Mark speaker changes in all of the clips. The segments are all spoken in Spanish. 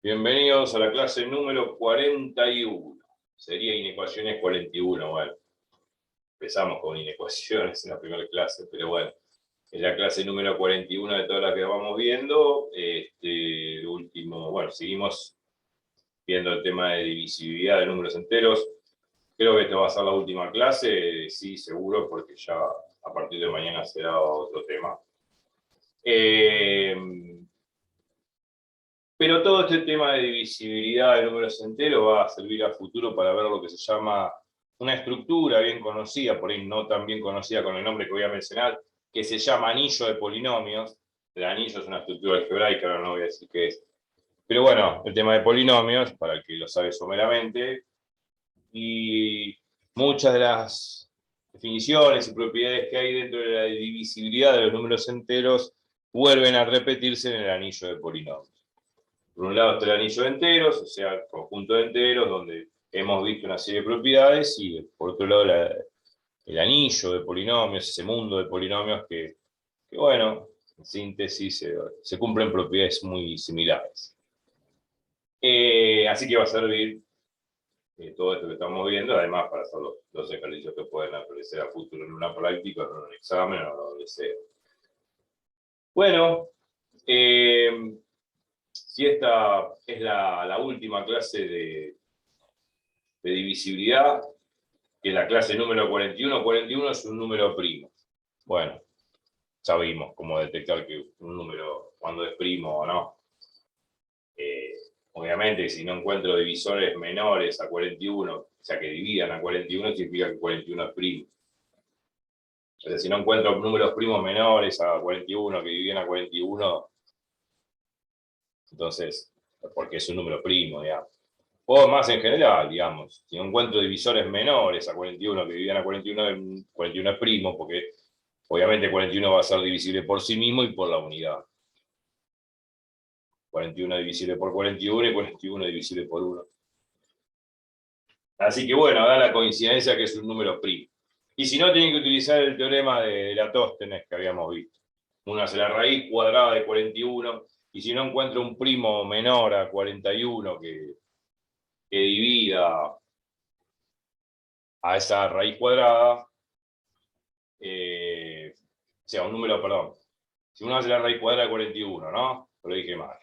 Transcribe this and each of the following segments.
Speaker 1: Bienvenidos a la clase número 41. Sería inecuaciones 41. Bueno, empezamos con inecuaciones en la primera clase, pero bueno, es la clase número 41 de todas las que vamos viendo. Seguimos viendo el tema de divisibilidad de números enteros. Creo que esta va a ser la última clase, sí, seguro, porque ya a partir de mañana será otro tema. Pero todo este tema de divisibilidad de números enteros va a servir a futuro para ver lo que se llama una estructura bien conocida, por ahí no tan bien conocida con el nombre que voy a mencionar, que se llama anillo de polinomios. El anillo es una estructura algebraica, ahora no voy a decir qué es. Pero bueno, el tema de polinomios, para el que lo sabe someramente, y muchas de las definiciones y propiedades que hay dentro de la divisibilidad de los números enteros vuelven a repetirse en el anillo de polinomios. Por un lado está el anillo de enteros, o sea, el conjunto de enteros, donde hemos visto una serie de propiedades, y por otro lado el anillo de polinomios, ese mundo de polinomios que bueno, en síntesis, se cumplen propiedades muy similares. Así que va a servir todo esto que estamos viendo, además para hacer los ejercicios que pueden aparecer a futuro en una práctica, en un examen o donde sea. Bueno, si esta es la última clase de divisibilidad, que es la clase número 41, 41 es un número primo. Bueno, ya vimos cómo detectar que un número, cuando es primo o no. Obviamente, si no encuentro divisores menores a 41, o sea, que dividan a 41, significa que 41 es primo. O sea, si no encuentro números primos menores a 41, que dividen a 41, entonces, porque es un número primo, digamos. O más en general, digamos, si no encuentro divisores menores a 41, que dividen a 41, 41 es primo, porque obviamente 41 va a ser divisible por sí mismo y por la unidad. 41 divisible por 41 y 41 divisible por 1. Así que bueno, da la coincidencia que es un número primo. Y si no, tienen que utilizar el teorema de Eratóstenes que habíamos visto. Uno hace la raíz cuadrada de 41, y si no encuentro un primo menor a 41 que divida a esa raíz cuadrada, o sea, un número, perdón, si uno hace la raíz cuadrada de 41, ¿no? Lo dije mal.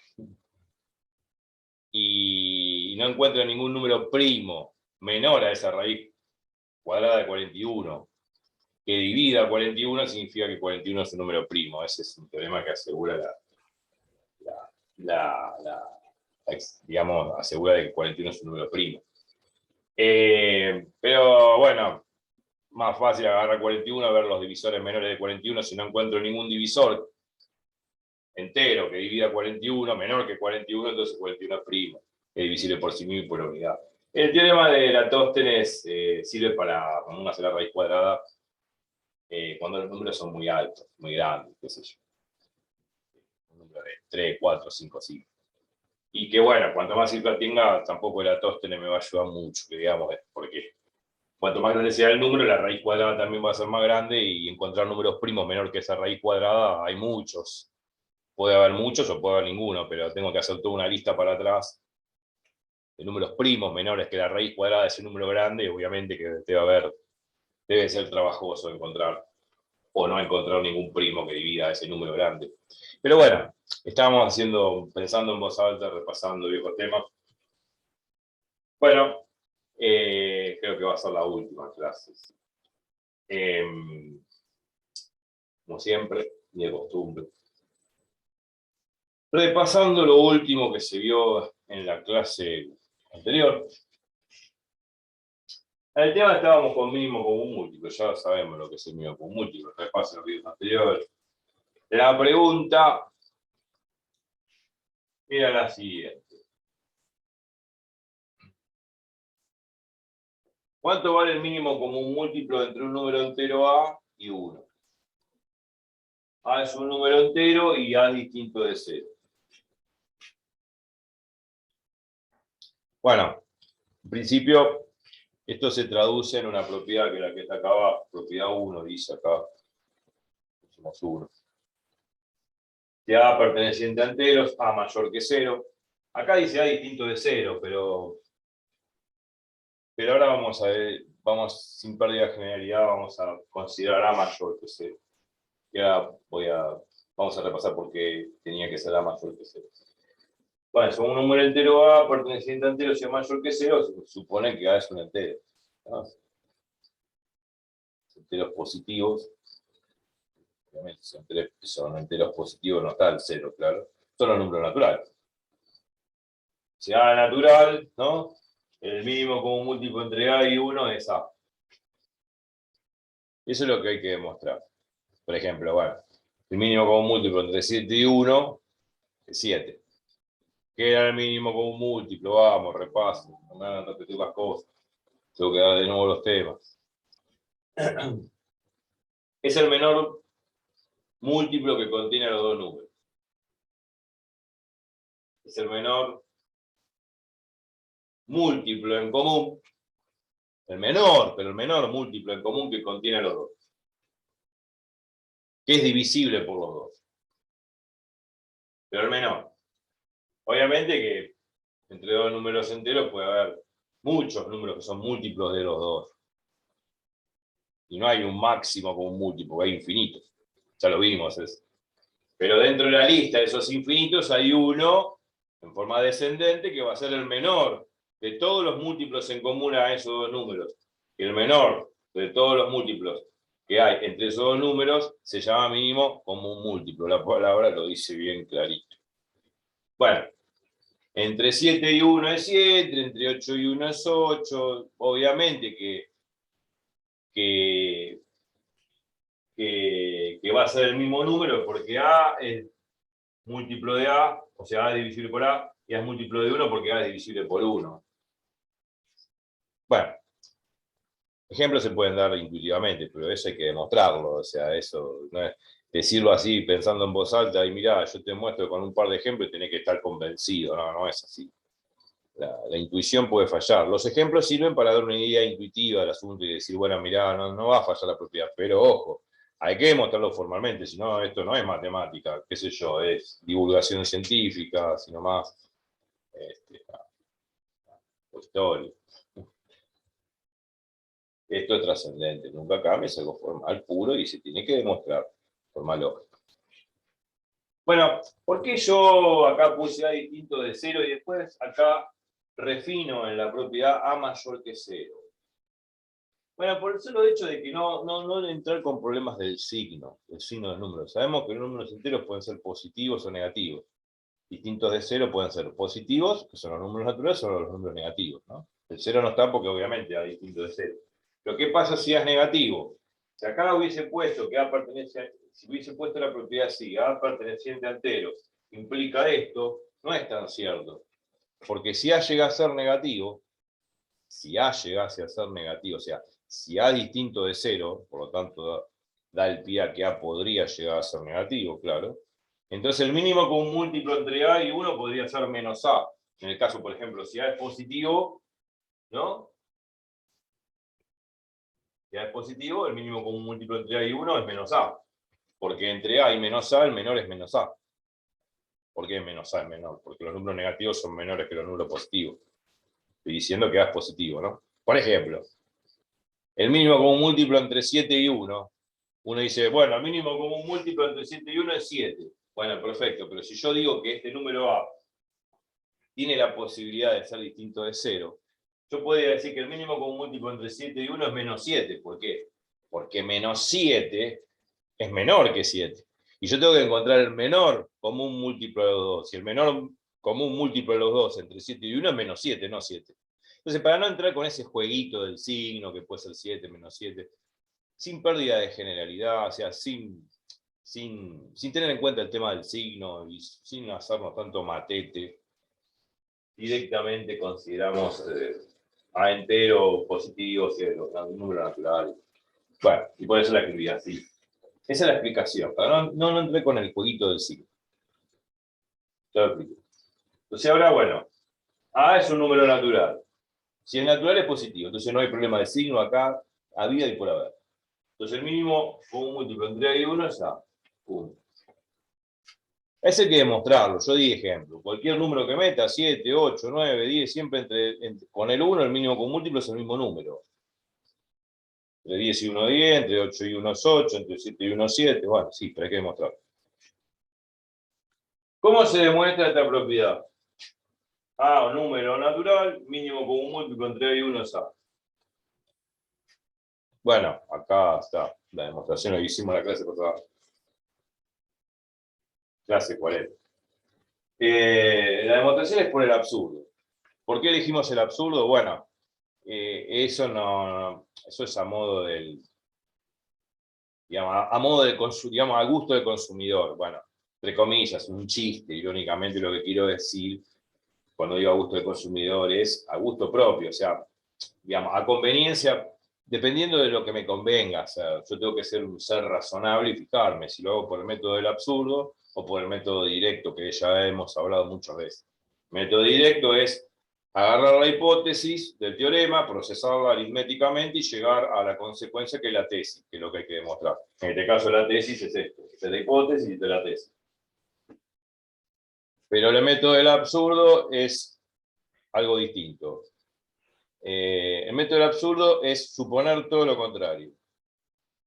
Speaker 1: Y no encuentra ningún número primo menor a esa raíz cuadrada de 41 que divida 41, significa que 41 es un número primo. Ese es un teorema que asegura digamos, asegura de que 41 es un número primo. Pero bueno, más fácil agarrar 41, ver los divisores menores de 41. Si no encuentro ningún divisor entero que divida 41, menor que 41, entonces 41 es primo, es divisible por sí mismo y por unidad. El teorema de Eratóstenes sirve para, cuando uno hace la raíz cuadrada, cuando los números son muy altos, muy grandes, qué sé yo. Un número de 3, 4, 5, 5. Y que bueno, cuanto más cifras tenga, tampoco Eratóstenes me va a ayudar mucho, digamos, porque cuanto más grande sea el número, la raíz cuadrada también va a ser más grande, y encontrar números primos menor que esa raíz cuadrada hay muchos. Puede haber muchos o puede haber ninguno, pero tengo que hacer toda una lista para atrás de números primos menores que la raíz cuadrada de ese número grande, y obviamente que debe ser trabajoso encontrar o no encontrar ningún primo que divida ese número grande. Pero bueno, estábamos pensando en voz alta, repasando viejos temas. Bueno, creo que va a ser la última clase. Como siempre, y de costumbre. Repasando lo último que se vio en la clase anterior. En el tema estábamos con mínimo común múltiplo, ya sabemos lo que es el mínimo común múltiplo, repaso los videos anteriores. La pregunta era la siguiente. ¿Cuánto vale el mínimo común múltiplo entre un número entero A y 1? A es un número entero y A es distinto de 0. Bueno, en principio, esto se traduce en una propiedad que es la que está acá abajo, propiedad 1, dice acá. Pusimos 1. Si A perteneciente a enteros, A mayor que 0, Acá dice A distinto de 0, pero ahora vamos a ver, vamos sin pérdida de generalidad, vamos a considerar A mayor que 0. Ya vamos a repasar por qué tenía que ser A mayor que 0. Bueno, si un número entero A perteneciente a entero sea mayor que 0, se supone que A es un entero, ¿no? Enteros positivos, obviamente son enteros positivos, no está el 0, claro, son los números naturales. Si A es natural, ¿no? El mínimo común múltiplo entre A y 1 es A. Eso es lo que hay que demostrar. Por ejemplo, bueno, el mínimo común múltiplo entre 7 y 1 es 7. ¿Qué era el mínimo común múltiplo? Vamos, repaso. No me hagan repetir las cosas. Tengo que dar de nuevo los temas. Es el menor múltiplo que contiene los dos números. Es el menor múltiplo en común. El menor, pero el menor múltiplo en común que contiene los dos. Que es divisible por los dos. Pero el menor. Obviamente que entre dos números enteros puede haber muchos números que son múltiplos de los dos. Y no hay un máximo como un múltiplo, hay infinitos. Ya lo vimos eso. Pero dentro de la lista de esos infinitos hay uno en forma descendente que va a ser el menor de todos los múltiplos en común a esos dos números. Y el menor de todos los múltiplos que hay entre esos dos números se llama mínimo común múltiplo. La palabra lo dice bien clarito. Bueno, entre 7 y 1 es 7, entre 8 y 1 es 8. Obviamente que va a ser el mismo número porque A es múltiplo de A, o sea, A es divisible por A, y A es múltiplo de 1 porque A es divisible por 1. Bueno, ejemplos se pueden dar intuitivamente, pero eso hay que demostrarlo, o sea, eso no es decirlo así pensando en voz alta y mirá, yo te muestro con un par de ejemplos y tenés que estar convencido, no es así. La intuición puede fallar. Los ejemplos sirven para dar una idea intuitiva del asunto y decir, bueno, mirá, no va a fallar la propiedad, pero ojo, hay que demostrarlo formalmente, si no, esto no es matemática, qué sé yo, es divulgación científica, sino más historia. Esto es trascendente, nunca cambia, es algo formal, puro, y se tiene que demostrar, formal lógica. Bueno, ¿por qué yo acá puse A distinto de 0 y después acá refino en la propiedad A mayor que 0? Bueno, por el solo hecho de que no entrar con problemas del signo del número. Sabemos que los números enteros pueden ser positivos o negativos. Distintos de 0 pueden ser positivos, que son los números naturales, o los números negativos, ¿no? El 0 no está porque obviamente A distinto de 0. Pero ¿qué pasa si A es negativo? Si acá hubiese puesto que A pertenece, si hubiese puesto la propiedad así, A perteneciente a enteros, implica esto, no es tan cierto. Porque si A llega a ser negativo, si A llegase a ser negativo, o sea, si A es distinto de 0, por lo tanto da el pie a que A podría llegar a ser negativo, claro. Entonces el mínimo común múltiplo entre A y 1 podría ser menos A. En el caso, por ejemplo, si A es positivo, ¿no? Si A es positivo, el mínimo común múltiplo entre A y 1 es menos A. Porque entre A y menos A, el menor es menos A. ¿Por qué menos A es menor? Porque los números negativos son menores que los números positivos. Estoy diciendo que A es positivo, ¿no? Por ejemplo, el mínimo común múltiplo entre 7 y 1. Uno dice, bueno, el mínimo común múltiplo entre 7 y 1 es 7. Bueno, perfecto, pero si yo digo que este número A tiene la posibilidad de ser distinto de 0, yo podría decir que el mínimo común múltiplo entre 7 y 1 es menos 7. ¿Por qué? Porque menos 7 es menor que 7. Y yo tengo que encontrar el menor común múltiplo de los dos. Y el menor común múltiplo de los dos entre 7 y 1 es menos 7, no 7. Entonces, para no entrar con ese jueguito del signo, que puede ser 7, menos 7, sin pérdida de generalidad, o sea, sin tener en cuenta el tema del signo y sin hacernos tanto matete, directamente consideramos A entero positivo, si es un número natural. Bueno, y por eso la escribí así. Esa es la explicación, pero no entré con el jueguito del signo. Ya lo expliqué. Entonces ahora, bueno, A es un número natural. Si es natural es positivo, entonces no hay problema de signo acá, a vida y por haber. Entonces el mínimo común múltiplo entre A y 1 es A. 1. Ese hay que demostrarlo. Yo di ejemplo. Cualquier número que meta, 7, 8, 9, 10, siempre con el 1, el mínimo con múltiplo es el mismo número. Entre 10 y 1, 10, entre 8 y 1 es 8, entre 7 y 1 es 7. Bueno, sí, pero hay que demostrarlo. ¿Cómo se demuestra esta propiedad? A, un número natural, mínimo común múltiplo entre A y 1 es A. Bueno, acá está la demostración que hicimos en la clase pasada. Clase 40. La demostración es por el absurdo. ¿Por qué elegimos el absurdo? Bueno, eso eso es a modo del, digamos, a modo de digamos, a gusto del consumidor. Bueno, entre comillas, un chiste, irónicamente lo que quiero decir cuando digo a gusto del consumidor es a gusto propio, o sea, digamos, a conveniencia, dependiendo de lo que me convenga. O sea, yo tengo que ser un ser razonable y fijarme si lo hago por el método del absurdo o por el método directo, que ya hemos hablado muchas veces. El método directo es agarrar la hipótesis del teorema, procesarla aritméticamente y llegar a la consecuencia que es la tesis, que es lo que hay que demostrar. En este caso la tesis es esto, es la hipótesis de la tesis. Pero el método del absurdo es algo distinto. El método del absurdo es suponer todo lo contrario.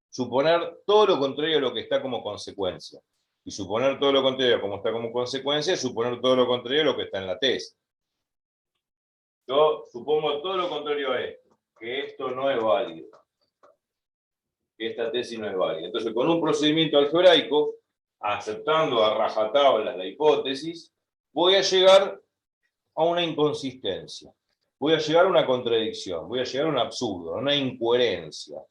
Speaker 1: Suponer todo lo contrario a lo que está como consecuencia. Y suponer todo lo contrario a como está como consecuencia es suponer todo lo contrario a lo que está en la tesis. Yo supongo todo lo contrario a esto, que esto no es válido, que esta tesis no es válida. Entonces, con un procedimiento algebraico, aceptando a rajatabla la hipótesis, voy a llegar a una inconsistencia, voy a llegar a una contradicción, voy a llegar a un absurdo, a una incoherencia.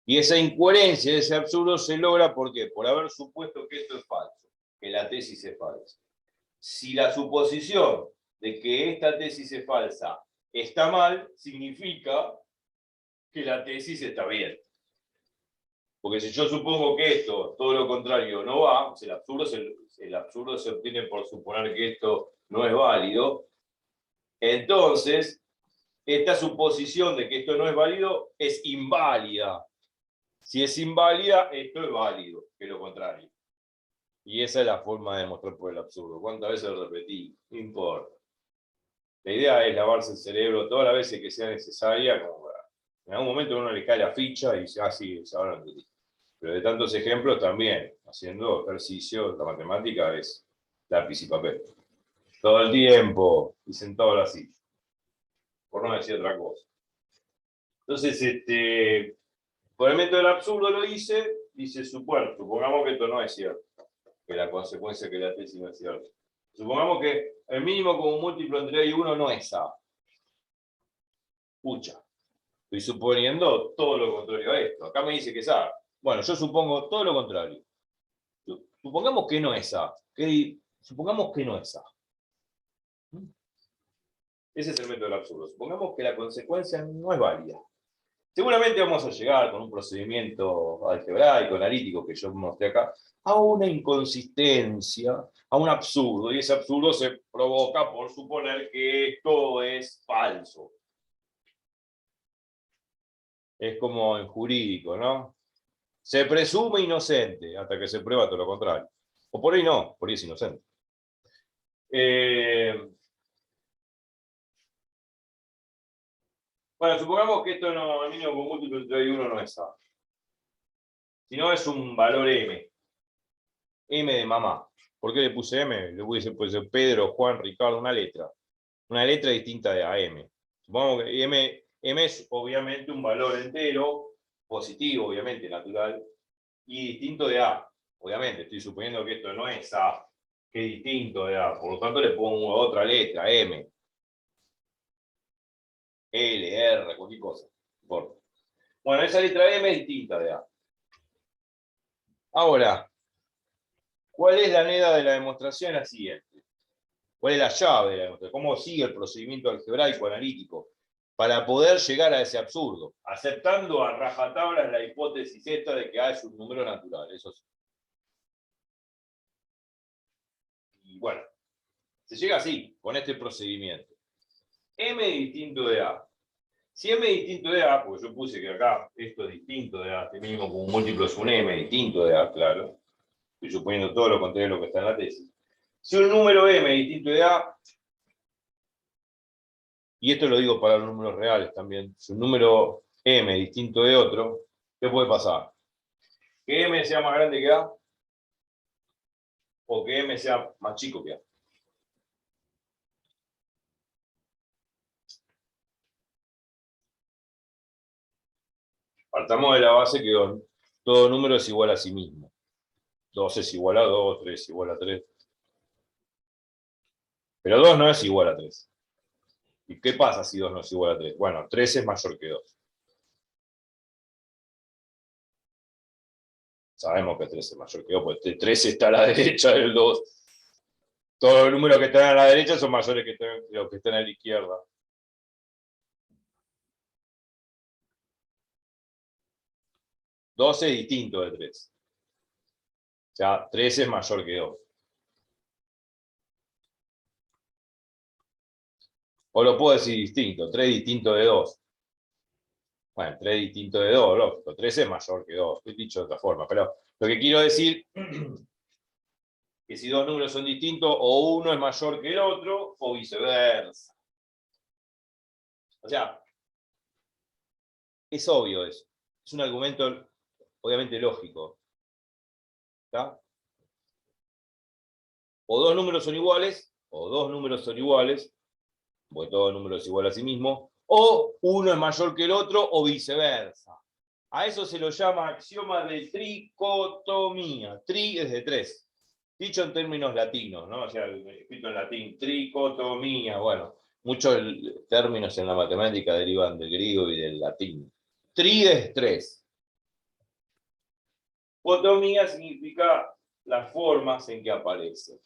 Speaker 1: Y esa incoherencia, ese absurdo se logra ¿por qué? Por haber supuesto que esto es falso, que la tesis es falsa. Si la suposición de que esta tesis es falsa está mal, significa que la tesis está bien. Porque si yo supongo que esto, todo lo contrario, no va, el absurdo se obtiene por suponer que esto no es válido, entonces esta suposición de que esto no es válido es inválida. Si es inválida, esto es válido, que es lo contrario. Y esa es la forma de demostrar por el absurdo. ¿Cuántas veces lo repetí? No importa. La idea es lavarse el cerebro todas las veces que sea necesaria, como para, en algún momento uno le cae la ficha y dice, ah, sí, ahora lo entendí. Pero de tantos ejemplos también, haciendo ejercicio, la matemática es lápiz y papel. Todo el tiempo, y sentado así, por no decir otra cosa. Entonces, por el método del absurdo lo hice, dice, supongamos que esto no es cierto, que la consecuencia que la tesis no es cierta. Supongamos que el mínimo como múltiplo entre A y 1 no es A. Pucha, estoy suponiendo todo lo contrario a esto. Acá me dice que es A. Bueno, yo supongo todo lo contrario. Supongamos que no es A. Supongamos que no es A. Ese es el método del absurdo. Supongamos que la consecuencia no es válida. Seguramente vamos a llegar con un procedimiento algebraico, analítico, que yo mostré acá, a una inconsistencia, a un absurdo, y ese absurdo se provoca por suponer que esto es falso. Es como en jurídico, ¿no? Se presume inocente hasta que se prueba todo lo contrario. O por ahí no, por ahí es inocente. Bueno, supongamos que esto no, el mínimo con múltiplo entre 1 no es A. Si no es un valor M. M de mamá. ¿Por qué le puse M? Le puse Pedro, Juan, Ricardo, una letra. Una letra distinta de AM. Supongamos que M es obviamente un valor entero, positivo, obviamente, natural, y distinto de A. Obviamente, estoy suponiendo que esto no es A, que es distinto de A. Por lo tanto, le pongo otra letra, M. L, R, cualquier cosa. Bueno, esa letra M es distinta de A. Ahora, ¿cuál es la neda de la demostración? La siguiente. ¿Cuál es la llave de la demostración? ¿Cómo sigue el procedimiento algebraico analítico para poder llegar a ese absurdo? Aceptando a rajatablas la hipótesis esta de que A es un número natural. Eso sí. Y bueno, se llega así, con este procedimiento. M distinto de A. Si M es distinto de A, porque yo puse que acá esto es distinto de A, este mismo como un múltiplo es un M distinto de A, claro. Estoy suponiendo todo lo contrario de lo que está en la tesis. Si un número m es distinto de a, y esto lo digo para los números reales también, si un número m es distinto de otro, ¿qué puede pasar? Que m sea más grande que a, o que m sea más chico que a. Partamos de la base que todo número es igual a sí mismo. 2 es igual a 2, 3 es igual a 3. Pero 2 no es igual a 3. ¿Y qué pasa si 2 no es igual a 3? Bueno, 3 es mayor que 2. Sabemos que 3 es mayor que 2, porque 3 está a la derecha del 2. Todos los números que están a la derecha son mayores que los que están a la izquierda. 2 es distinto de 3. O sea, 3 es mayor que 2. O lo puedo decir distinto, 3 distinto de 2. Bueno, 3 distinto de 2, lógico. 3 es mayor que 2, he dicho de otra forma. Pero lo que quiero decir que si dos números son distintos, o uno es mayor que el otro, o viceversa. O sea, es obvio eso. Es un argumento obviamente lógico. ¿Está? O dos números son iguales, o dos números son iguales, porque todo número es igual a sí mismo, o uno es mayor que el otro, o viceversa. A eso se lo llama axioma de tricotomía. Tri es de 3. Dicho en términos latinos, ¿no? O sea, escrito en latín, tricotomía. Bueno, muchos términos en la matemática derivan del griego y del latín. Tri es 3. Cotomía significa las formas en que aparece.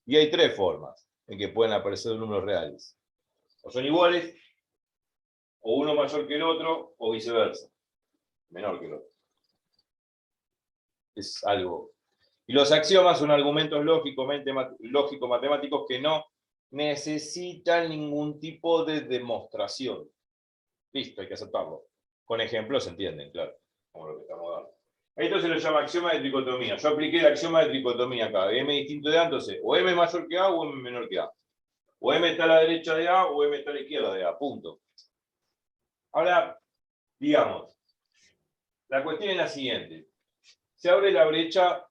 Speaker 1: Y hay 3 formas en que pueden aparecer los números reales. O son iguales, o uno mayor que el otro, o viceversa. Menor que el otro. Es algo. Y los axiomas son argumentos lógico-matemáticos que no necesitan ningún tipo de demostración. Listo, hay que aceptarlo. Con ejemplos se entienden, claro, como lo que estamos dando. Esto se lo llama axioma de tricotomía. Yo apliqué el axioma de tricotomía acá. M distinto de A, entonces, o M mayor que A o M menor que A. O M está a la derecha de A o M está a la izquierda de A, punto. Ahora, digamos, la cuestión es la siguiente. Se abre la brecha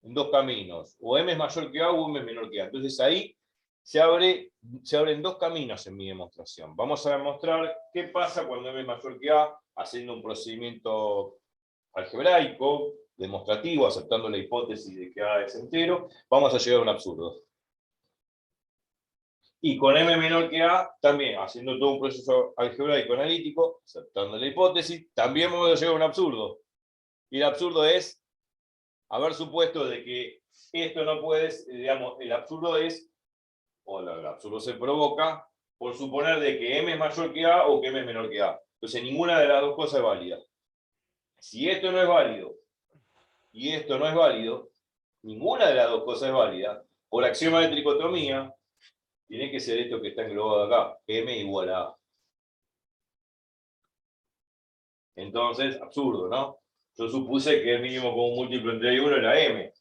Speaker 1: en dos caminos. O M es mayor que A o M es menor que A. Entonces ahí se abren dos caminos en mi demostración. Vamos a demostrar qué pasa cuando M es mayor que A, haciendo un procedimiento algebraico, demostrativo, aceptando la hipótesis de que A es entero. Vamos a llegar a un absurdo. Y con M menor que A, también haciendo todo un proceso algebraico analítico, aceptando la hipótesis, también vamos a llegar a un absurdo. Y el absurdo es haber supuesto de que esto no puede, digamos, el absurdo es, o el absurdo se provoca, por suponer de que M es mayor que A o que M es menor que A. Entonces ninguna de las dos cosas es válida. Si esto no es válido y esto no es válido, ninguna de las dos cosas es válida. Por axioma de tricotomía, tiene que ser esto que está englobado acá, M igual a A. Entonces, absurdo, ¿no? Yo supuse que el mínimo común múltiplo entre 1 era M,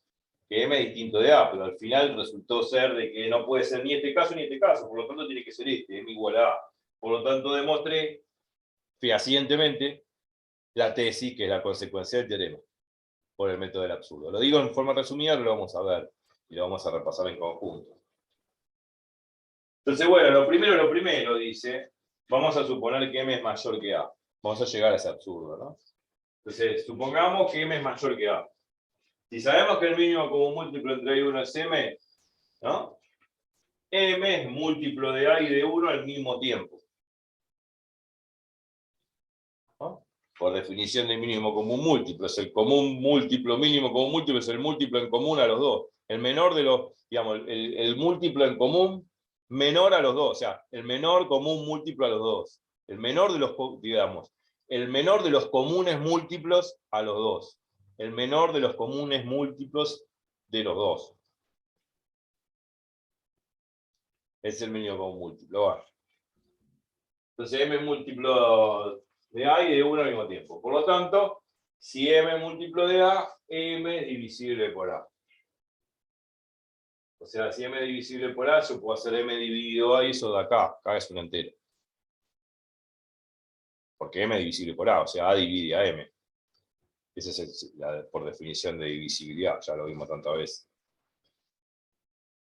Speaker 1: que M es distinto de A, pero al final resultó ser de que no puede ser ni este caso ni este caso, por lo tanto tiene que ser este, M igual a A. Por lo tanto, demostré fehacientemente la tesis, que es la consecuencia del teorema, por el método del absurdo. Lo digo en forma resumida, lo vamos a ver y lo vamos a repasar en conjunto. Entonces, bueno, lo primero, dice, vamos a suponer que M es mayor que A. Vamos a llegar a ese absurdo, ¿no? Entonces, supongamos que M es mayor que A. Si sabemos que el mínimo común múltiplo entre A y 1 es M, ¿no? M es múltiplo de A y de 1 al mismo tiempo. ¿No? Por definición de mínimo común múltiplo. Es el común múltiplo, mínimo común múltiplo, es el múltiplo en común a los dos. El menor de los, digamos, el múltiplo en común menor a los dos. O sea, el menor común múltiplo a los dos. El menor de los, digamos, el menor de los comunes múltiplos a los dos. El menor de los comunes múltiplos de los dos. Es el mínimo común múltiplo. Va. Entonces M es múltiplo de A y de 1 al mismo tiempo. Por lo tanto, Si m es múltiplo de A, m es divisible por A. O sea, si m es divisible por A, yo puedo hacer m dividido A y eso de acá. Acá es un entero. Porque m es divisible por A, o sea, A divide a m. Esa es por definición de divisibilidad, ya lo vimos tantas veces.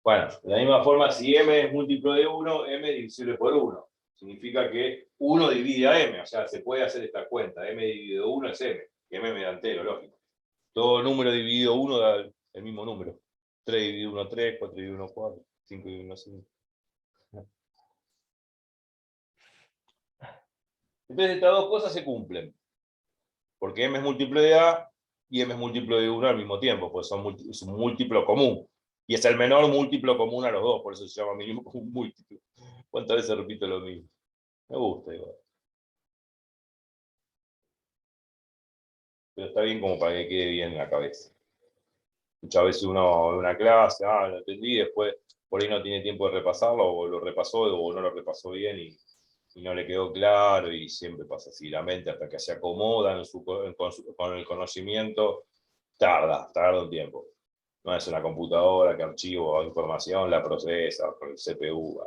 Speaker 1: Bueno, de la misma forma, si m es múltiplo de 1, m es divisible por 1. Significa que 1 divide a m, o sea, se puede hacer esta cuenta. M dividido 1 es m, que m me da entero, lógico. Todo número dividido 1 da el mismo número. 3 dividido 1, 3, 4 dividido 1, 4, 5 dividido 1, 5. Entonces estas dos cosas se cumplen. Porque m es múltiplo de A y m es múltiplo de 1 al mismo tiempo, pues es un múltiplo común. Y es el menor múltiplo común a los dos, por eso se llama mínimo común múltiplo. ¿Cuántas veces repito lo mismo? Me gusta igual. Pero está bien como para que quede bien en la cabeza. Muchas veces uno en una clase, lo entendí, después por ahí no tiene tiempo de repasarlo, o lo repasó, o no lo repasó bien y no le quedó claro, y siempre pasa así. La mente, hasta que se acomoda con el conocimiento, tarda un tiempo. No es una computadora que archivo información, la procesa con el CPU.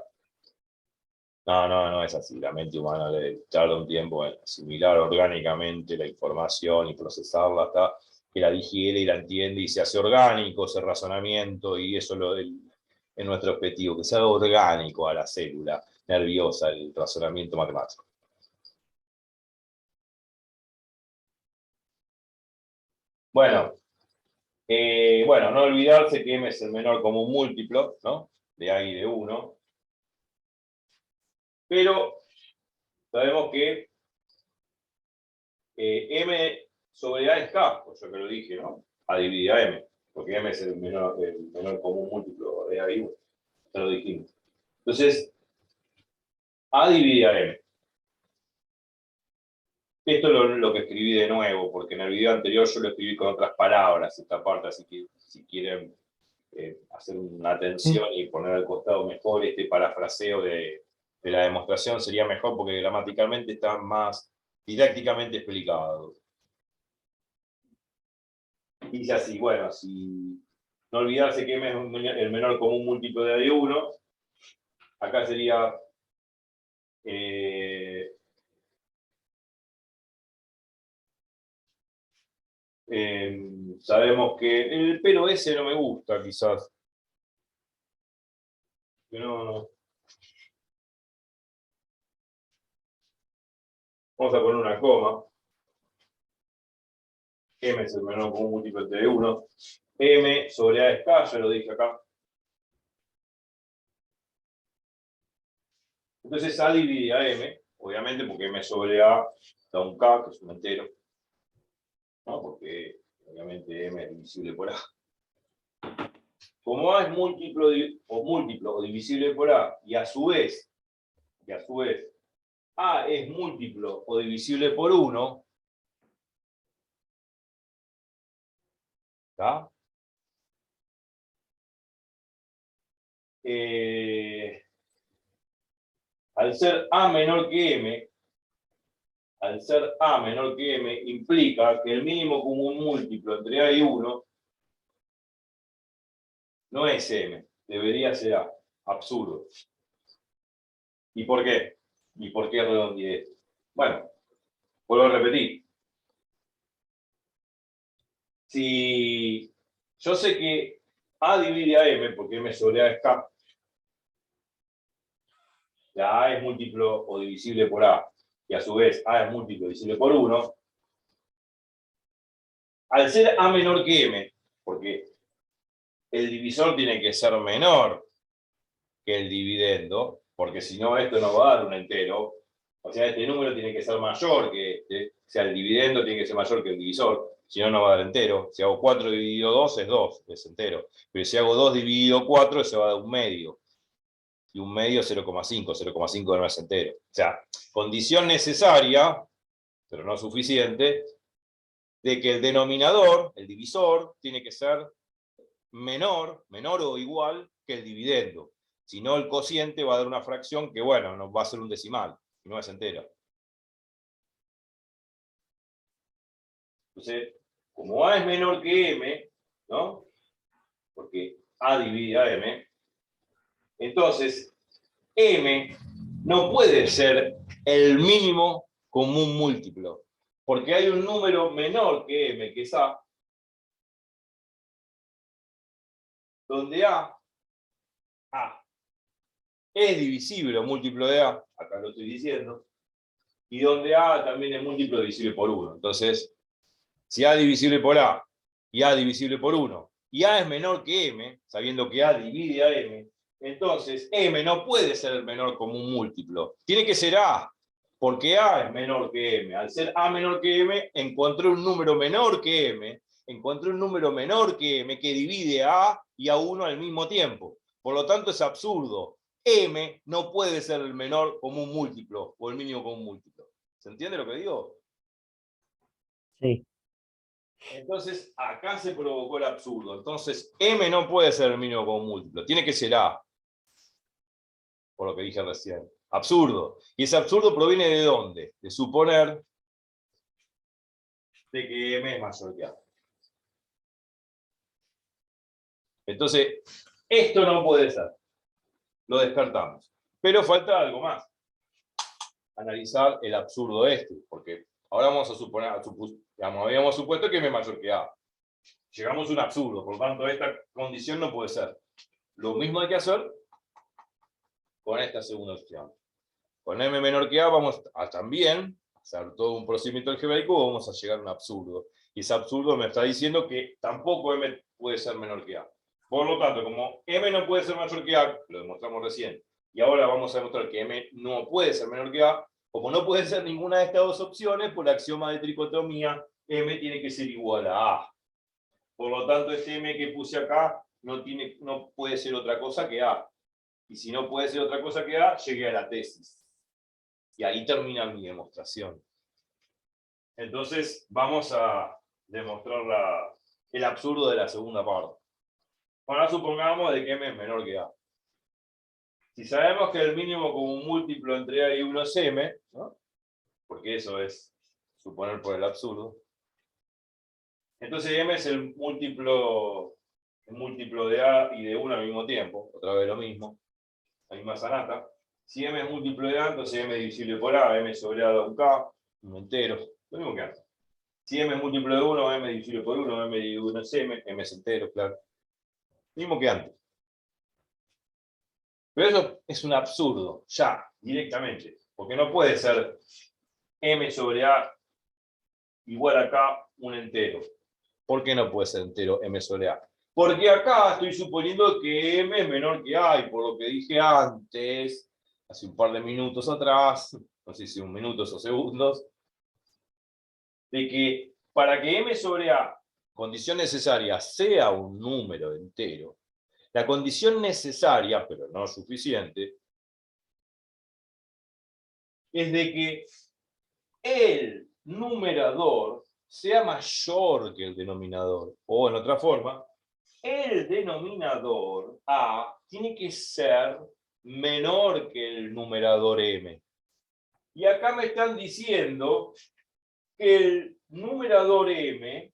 Speaker 1: No es así. La mente humana le tarda un tiempo en asimilar orgánicamente la información y procesarla hasta que la digiere y la entiende y se hace orgánico ese razonamiento, y eso es nuestro objetivo, que sea orgánico a la célula nerviosa el razonamiento matemático. Bueno, no olvidarse que m es el menor común múltiplo, ¿no? De A y de 1. Pero sabemos que m sobre A es K, pues yo que lo dije, ¿no? A dividir a m, porque m es el menor común múltiplo de A y 1. Ya lo dijimos. Entonces, A divide a m. Esto es lo que escribí de nuevo, porque en el video anterior yo lo escribí con otras palabras, esta parte, así que si quieren hacer una atención y poner al costado mejor este parafraseo de la demostración, sería mejor porque gramaticalmente está más didácticamente explicado. Dice así, bueno, si no olvidarse que m es el menor común múltiplo de A de 1, acá sería sabemos que el pelo ese no me gusta, quizás. No. Vamos a poner una coma. M es el menor común múltiplo de 1. M sobre A es K, ya lo dije acá. Entonces A divide a M, obviamente, porque M sobre A da un K, que es un entero. ¿No? Porque obviamente M es divisible por A. Como A es múltiplo o divisible por A, y a su vez, A es múltiplo o divisible por 1, ¿está? Al ser A menor que M, implica que el mínimo común múltiplo entre A y 1 no es M, debería ser A. Absurdo. ¿Y por qué? ¿Y por qué redondeé esto? Bueno, vuelvo a repetir. Si yo sé que A divide a M, porque M sobre A es K, la A es múltiplo o divisible por A, y a su vez A es múltiplo o divisible por 1, al ser A menor que M, porque el divisor tiene que ser menor que el dividendo, porque si no esto no va a dar un entero, o sea, este número tiene que ser mayor que este, o sea, el dividendo tiene que ser mayor que el divisor, si no, no va a dar entero. Si hago 4 dividido 2 es 2, es entero. Pero si hago 2 dividido 4, se va a dar un medio. Y un medio 0,5, 0,5 no es entero. O sea, condición necesaria, pero no suficiente, de que el denominador, el divisor, tiene que ser menor o igual que el dividendo. Si no, el cociente va a dar una fracción que, bueno, no va a ser un decimal, y no es entera. Entonces, como A es menor que M, ¿no? Porque A divide a M, entonces M no puede ser el mínimo común múltiplo, porque hay un número menor que M, que es A, donde A es divisible o múltiplo de A, acá lo estoy diciendo, y donde A también es múltiplo divisible por 1. Entonces, si A es divisible por A y A es divisible por 1, y A es menor que M, sabiendo que A divide a M, entonces M no puede ser el menor común múltiplo. Tiene que ser A, porque A es menor que M. Al ser A menor que M, encontré un número menor que M, encontré un número menor que M que divide a A y a 1 al mismo tiempo. Por lo tanto, es absurdo. M no puede ser el menor común múltiplo o el mínimo común múltiplo. ¿Se entiende lo que digo?
Speaker 2: Sí.
Speaker 1: Entonces, acá se provocó el absurdo. Entonces, M no puede ser el mínimo común múltiplo. Tiene que ser A. Por lo que dije recién. Absurdo. ¿Y ese absurdo proviene de dónde? De suponer de que M es mayor que A. Entonces, esto no puede ser. Lo descartamos. Pero falta algo más. Analizar el absurdo este. Porque ahora vamos a suponer, digamos, habíamos supuesto que M es mayor que A. Llegamos a un absurdo. Por lo tanto, esta condición no puede ser. Lo mismo hay que hacer con esta segunda opción. Con M menor que A vamos a también hacer todo un procedimiento algebraico, vamos a llegar a un absurdo. Y ese absurdo me está diciendo que tampoco M puede ser menor que A. Por lo tanto, como M no puede ser mayor que A, lo demostramos recién, y ahora vamos a demostrar que M no puede ser menor que A, como no puede ser ninguna de estas dos opciones, por el axioma de tricotomía, M tiene que ser igual a A. Por lo tanto, este M que puse acá no puede ser otra cosa que A. Y si no puede ser otra cosa que A, llegué a la tesis. Y ahí termina mi demostración. Entonces, vamos a demostrar el absurdo de la segunda parte. Ahora supongamos de que M es menor que A. Si sabemos que el mínimo común múltiplo entre A y 1 es M, ¿no? Porque eso es suponer por el absurdo, entonces M es el múltiplo de A y de 1 al mismo tiempo, otra vez lo mismo, la misma sanata. Si M es múltiplo de A, entonces M es divisible por A, M sobre A da un K, un entero, lo mismo que antes. Si M es múltiplo de 1, M es divisible por 1, M de 1 es M, M es entero, claro. Mismo que antes. Pero eso es un absurdo, ya, directamente. Porque no puede ser M sobre A igual a K un entero. ¿Por qué no puede ser entero M sobre A? Porque acá estoy suponiendo que M es menor que A, y por lo que dije antes, hace un par de minutos atrás, no sé si minutos o segundos, de que para que M sobre A, condición necesaria, sea un número entero, la condición necesaria, pero no suficiente, es de que el numerador sea mayor que el denominador. O en otra forma, el denominador A tiene que ser menor que el numerador M. Y acá me están diciendo que el numerador M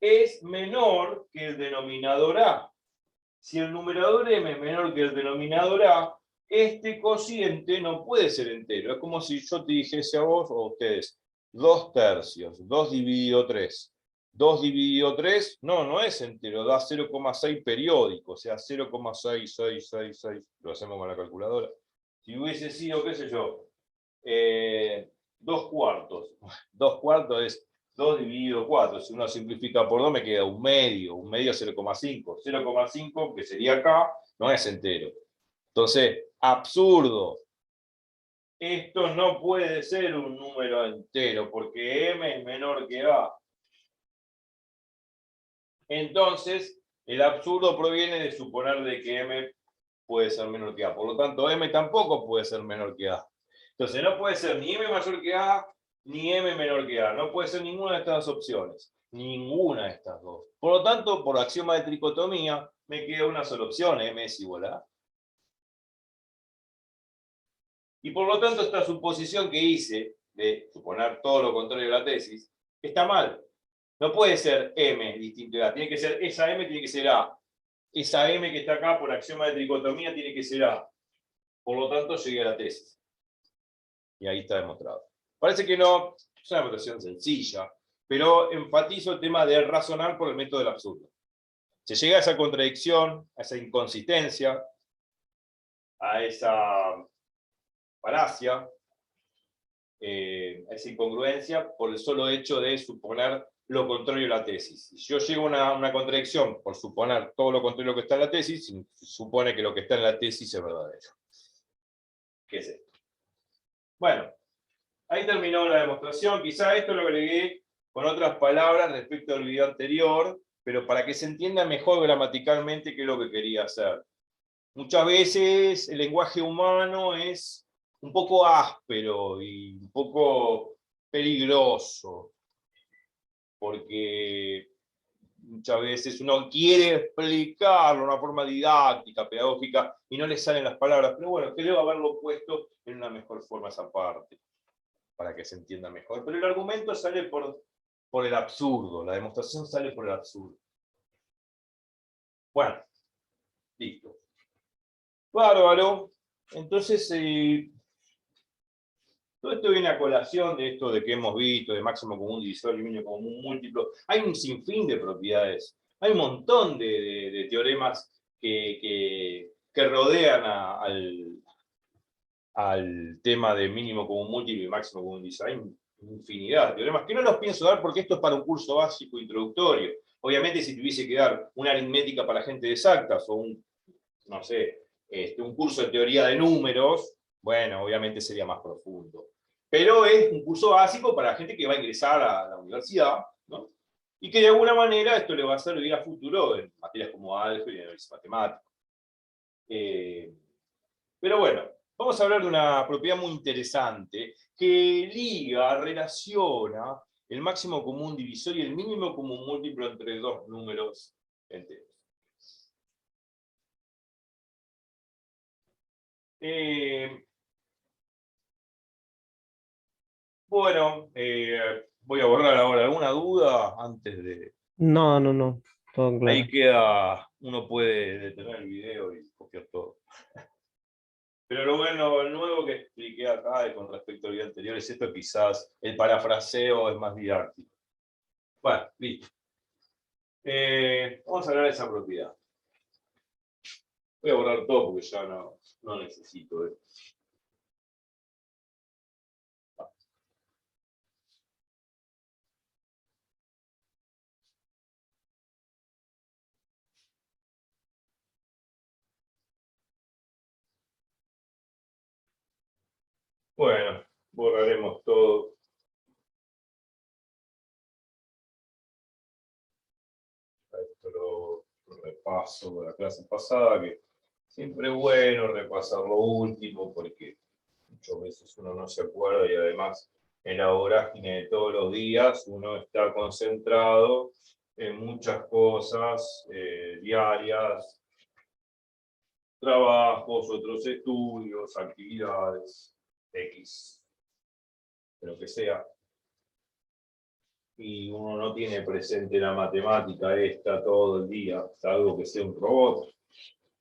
Speaker 1: es menor que el denominador A. Si el numerador M es menor que el denominador A, este cociente no puede ser entero. Es como si yo te dijese a vos o a ustedes, 2 tercios, 2 dividido 3. 2 dividido 3, no es entero, da 0,6 periódico, o sea, 0,6666, lo hacemos con la calculadora. Si hubiese sido, qué sé yo, 2 cuartos. 2 cuartos es 2 dividido 4. Si uno simplifica por 2 me queda un medio 0,5. 0,5, que sería acá, no es entero. Entonces, absurdo. Esto no puede ser un número entero, porque M es menor que A. Entonces, el absurdo proviene de suponer de que M puede ser menor que A. Por lo tanto, M tampoco puede ser menor que A. Entonces, no puede ser ni M mayor que A, ni M menor que A. No puede ser ninguna de estas dos opciones. Ninguna de estas dos. Por lo tanto, por axioma de tricotomía, me queda una sola opción, M es igual a A. Y por lo tanto, esta suposición que hice, de suponer todo lo contrario a la tesis, Está mal. No puede ser M distinto de A. Tiene que ser, esa M tiene que ser A. Esa M que está acá por axioma de tricotomía tiene que ser A. Por lo tanto, llegué a la tesis. Y ahí está demostrado. Parece que no, es una demostración sencilla, pero enfatizo el tema de razonar por el método del absurdo. Se llega a esa contradicción, a esa inconsistencia, a esa falacia, a esa incongruencia, por el solo hecho de suponer lo contrario de la tesis. Si yo llego a una contradicción por suponer todo lo contrario de lo que está en la tesis, supone que lo que está en la tesis es verdadero. ¿Qué es esto? Bueno, ahí terminó la demostración. Quizá esto lo agregué con otras palabras respecto al video anterior, pero para que se entienda mejor gramaticalmente qué es lo que quería hacer. Muchas veces el lenguaje humano es un poco áspero y un poco peligroso, porque muchas veces uno quiere explicarlo de una forma didáctica, pedagógica, y no le salen las palabras, pero bueno, creo haberlo puesto en una mejor forma esa parte, para que se entienda mejor. Pero el argumento sale por el absurdo, la demostración sale por el absurdo. Bueno, listo. Bárbaro. Entonces, todo esto viene a colación de esto de que hemos visto, de máximo común divisor y mínimo común múltiplo. Hay un sinfín de propiedades. Hay un montón de teoremas que rodean al tema de mínimo común múltiplo y máximo común divisor. Hay infinidad de teoremas que no los pienso dar porque esto es para un curso básico introductorio. Obviamente, si tuviese que dar una aritmética para gente de exactas o no sé, un curso de teoría de números, bueno, obviamente sería más profundo. Pero es un curso básico para gente que va a ingresar a la universidad, ¿no? Y que de alguna manera esto le va a servir a futuro en materias como álgebra y análisis matemático. Pero bueno, vamos a hablar de una propiedad muy interesante que liga, relaciona el máximo común divisor y el mínimo común múltiplo entre dos números enteros. Bueno, voy a borrar ahora alguna duda antes de...
Speaker 2: No, no, no. Todo
Speaker 1: Ahí
Speaker 2: claro.
Speaker 1: queda, uno puede detener el video y copiar todo. Pero lo bueno, el nuevo que expliqué acá y con respecto al video anterior es esto, quizás el parafraseo es más didáctico. Bueno, listo. Vamos a hablar de esa propiedad. Voy a borrar todo porque ya no necesito esto. Bueno, borraremos todo. Esto lo repaso de la clase pasada, que siempre es bueno repasar lo último, porque muchas veces uno no se acuerda y además en la vorágine de todos los días uno está concentrado en muchas cosas diarias, trabajos, otros estudios, actividades, X, de lo que sea. Y uno no tiene presente la matemática esta todo el día, salvo que sea un robot,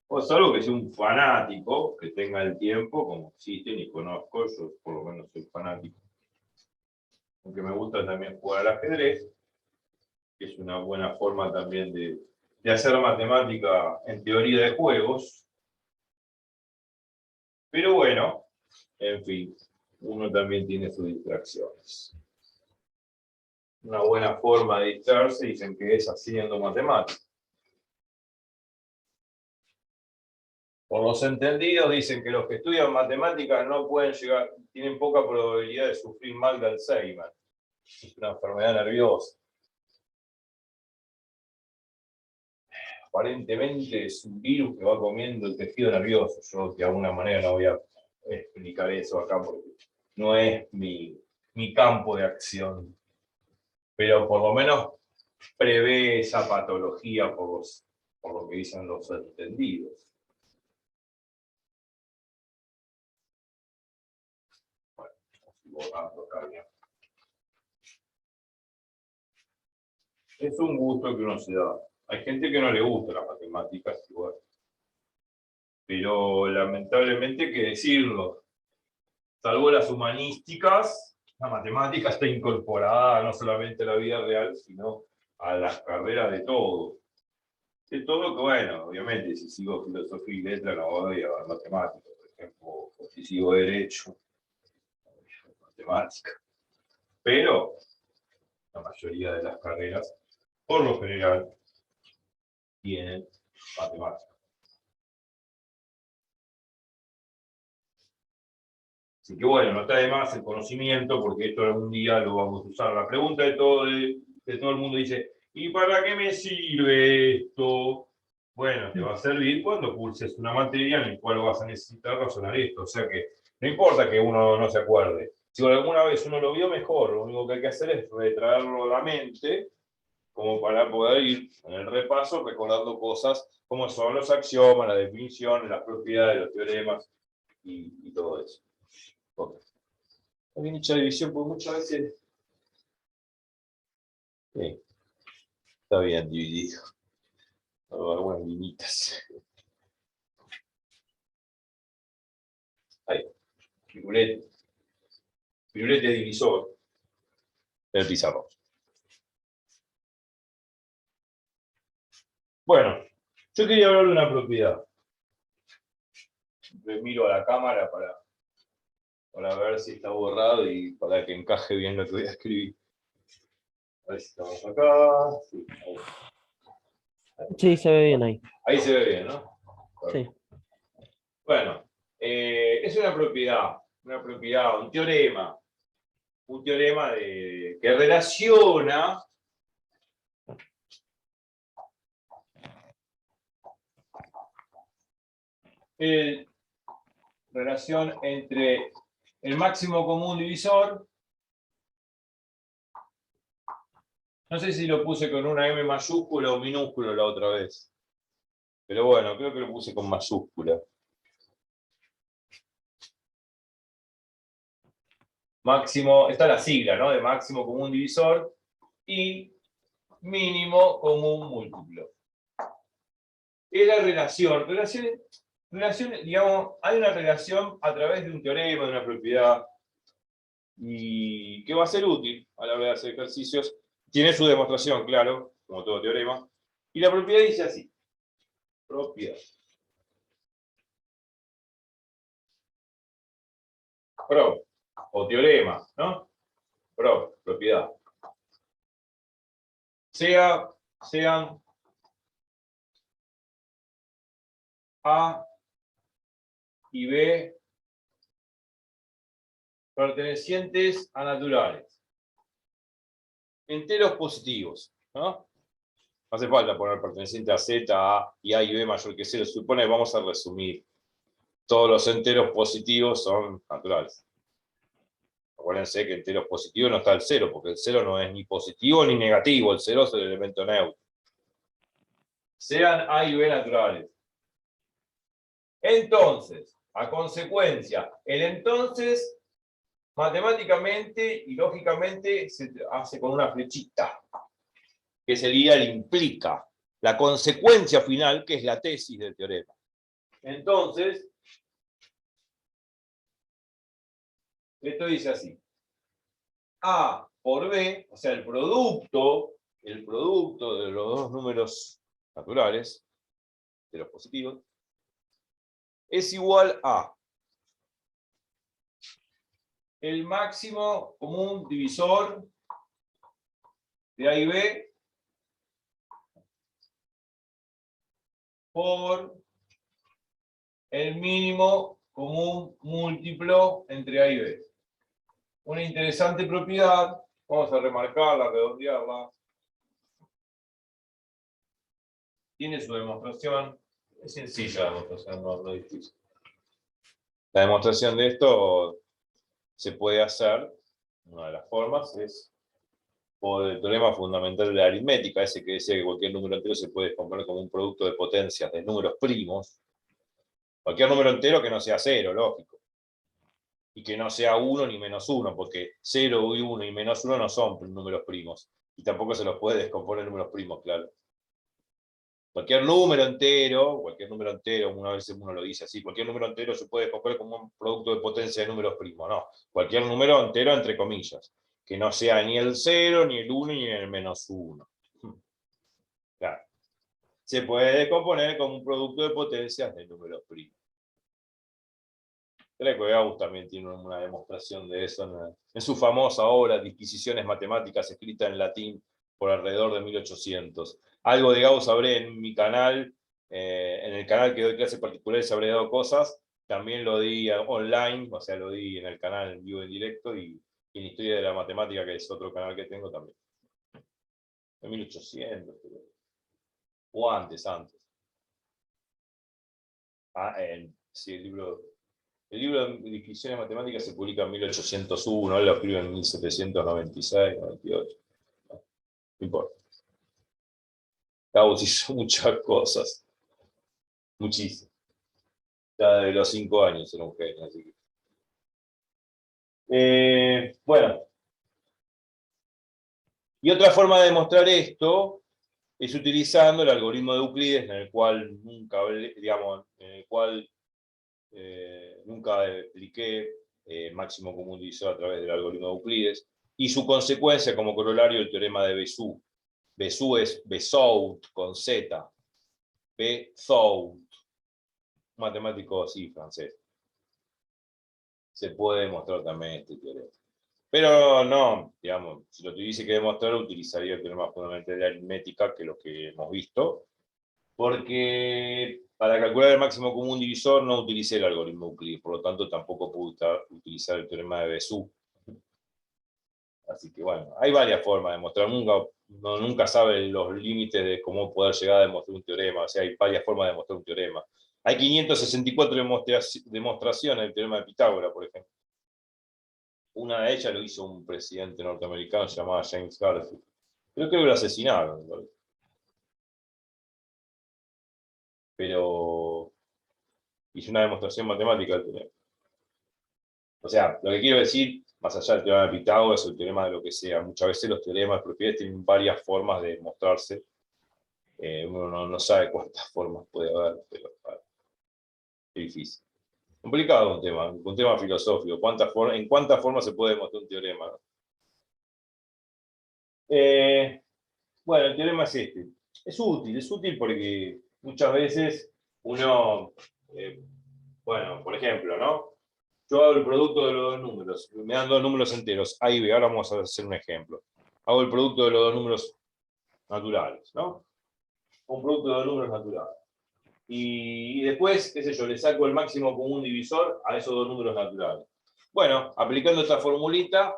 Speaker 1: o salvo que sea un fanático, que tenga el tiempo, como existen y conozco, yo por lo menos soy fanático. Aunque me gusta también jugar al ajedrez, que es una buena forma también de hacer matemática en teoría de juegos. Pero bueno, en fin, uno también tiene sus distracciones. Una buena forma de distraerse dicen que es haciendo matemática. Por los entendidos dicen que los que estudian matemáticas no pueden llegar, tienen poca probabilidad de sufrir mal de Alzheimer. Es una enfermedad nerviosa. Aparentemente es un virus que va comiendo el tejido nervioso. Yo de alguna manera no voy a explicar eso acá porque no es mi campo de acción. Pero por lo menos prevé esa patología por lo que dicen los entendidos. Bueno, borrando acá bien. Es un gusto que uno se da. Hay gente que no le gusta las matemáticas igual. Pero lamentablemente hay que decirlo. Salvo las humanísticas, la matemática está incorporada no solamente a la vida real, sino a las carreras de todo. De todo que, bueno, obviamente, si sigo filosofía y letra, no voy a ver matemática, por ejemplo, o si sigo derecho, matemática. Pero la mayoría de las carreras, por lo general, tienen matemática. Así que bueno, no está de más el conocimiento, porque esto algún día lo vamos a usar. La pregunta de todo el mundo dice, ¿y para qué me sirve esto? Bueno, te va a servir cuando curses una materia en la cual vas a necesitar razonar esto. O sea que no importa que uno no se acuerde. Si alguna vez uno lo vio mejor, lo único que hay que hacer es retraerlo a la mente, como para poder ir en el repaso recordando cosas como son los axiomas, las definiciones, las propiedades, los teoremas y todo eso. Está bien hecha división, porque muchas veces. Sí, está bien dividido. Algunas limitas. Ahí. Pirulete. Pirulete divisor del pizarrón. Bueno, yo quería hablar de una propiedad. Siempre miro a la cámara para ver si está borrado y para que encaje bien lo que voy a escribir. A ver si estamos acá. Sí, ahí.
Speaker 2: Sí, se ve bien ahí.
Speaker 1: Ahí se ve bien, ¿no?
Speaker 2: Sí.
Speaker 1: Bueno, es una propiedad, un teorema que relaciona relación entre el máximo común divisor. No sé si lo puse con una M mayúscula o minúscula la otra vez. Pero bueno, creo que lo puse con mayúscula. Máximo, está la sigla, ¿no? De máximo común divisor y mínimo común múltiplo. Es la relación, digamos, hay una relación a través de un teorema, de una propiedad, y que va a ser útil a la hora de hacer ejercicios. Tiene su demostración, claro, como todo teorema. Y la propiedad dice así. Propiedad. Pro, o teorema, ¿no? Propiedad. Sean A y B pertenecientes a naturales. Enteros positivos, ¿no? No hace falta poner perteneciente a Z, A y A y B mayor que 0. Supone que vamos a resumir. Todos los enteros positivos son naturales. Acuérdense que enteros positivos no está el 0, porque el 0 no es ni positivo ni negativo. El 0 es el elemento neutro. Sean A y B naturales. Entonces, a consecuencia, el entonces matemáticamente y lógicamente se hace con una flechita, que sería el implica, la consecuencia final, que es la tesis del teorema. Entonces, esto dice así. A por B, o sea, el producto de los dos números naturales, de los positivos, es igual a el máximo común divisor de A y B por el mínimo común múltiplo entre A y B. Una interesante propiedad, vamos a remarcarla, redondearla. Tiene su demostración, es sencilla la demostración, no es difícil. La demostración de esto se puede hacer, una de las formas es por el teorema fundamental de la aritmética, ese que decía que cualquier número entero se puede componer como un producto de potencias de números primos. Cualquier número entero que no sea 0, lógico. Y que no sea 1 ni -1, porque 0 y 1 y -1 no son números primos. Y tampoco se los puede descomponer en números primos, claro. Cualquier número entero, una vez uno lo dice así, cualquier número entero se puede descomponer como un producto de potencia de números primos, no. Cualquier número entero entre comillas, que no sea ni el 0, ni el 1, ni el -1. Claro. Se puede descomponer como un producto de potencias de números primos. Creo que Gauss también tiene una demostración de eso en su famosa obra Disquisiciones Matemáticas, escrita en latín por alrededor de 1800. Algo de Gauss habré en mi canal, en el canal que doy clases particulares habré dado cosas, también lo di online, o sea, lo di en el canal en vivo en directo, y en Historia de la Matemática, que es otro canal que tengo también. En 1800, creo. O antes. Sí, el libro de Disquisiciones Matemáticas se publica en 1801, él lo escribe en 1796, 98. No importa. Gauss hizo muchas cosas. Muchísimas. Ya desde los 5 años era un genio, así que. Bueno. Y otra forma de demostrar esto es utilizando el algoritmo de Euclides, en el cual nunca expliqué máximo común divisor a través del algoritmo de Euclides, y su consecuencia como corolario el teorema de Bézout. Bézout es Bezout con Z. Bezout. Un matemático así, francés. Se puede demostrar también este teorema. Pero no, digamos, si lo tuviese que demostrar, utilizaría el teorema fundamental de aritmética, que es lo que hemos visto, porque para calcular el máximo común divisor no utilicé el algoritmo Euclides, por lo tanto tampoco pude utilizar el teorema de Bézout. Así que bueno, hay varias formas de demostrar, nunca sabe los límites de cómo poder llegar a demostrar un teorema, o sea, hay varias formas de demostrar un teorema. Hay 564 demostraciones del teorema de Pitágoras, por ejemplo. Una de ellas lo hizo un presidente norteamericano llamado James Garfield. Creo que lo asesinaron, ¿no? Pero hizo una demostración matemática del teorema. O sea, lo que quiero decir, más allá del teorema de Pitágoras, el teorema de lo que sea, muchas veces los teoremas de propiedades tienen varias formas de demostrarse. Uno no sabe cuántas formas puede haber, pero es difícil. Complicado un tema filosófico. ¿En cuántas formas se puede demostrar un teorema? ¿No? Bueno, el teorema es este. Es útil porque muchas veces uno, bueno, por ejemplo, ¿no? Yo hago el producto de los dos números, me dan dos números enteros, A y B, ahora vamos a hacer un ejemplo. Hago el producto de los dos números naturales, ¿no? Un producto de dos números naturales. Y después, qué sé yo, le saco el máximo común divisor a esos dos números naturales. Bueno, aplicando esta formulita,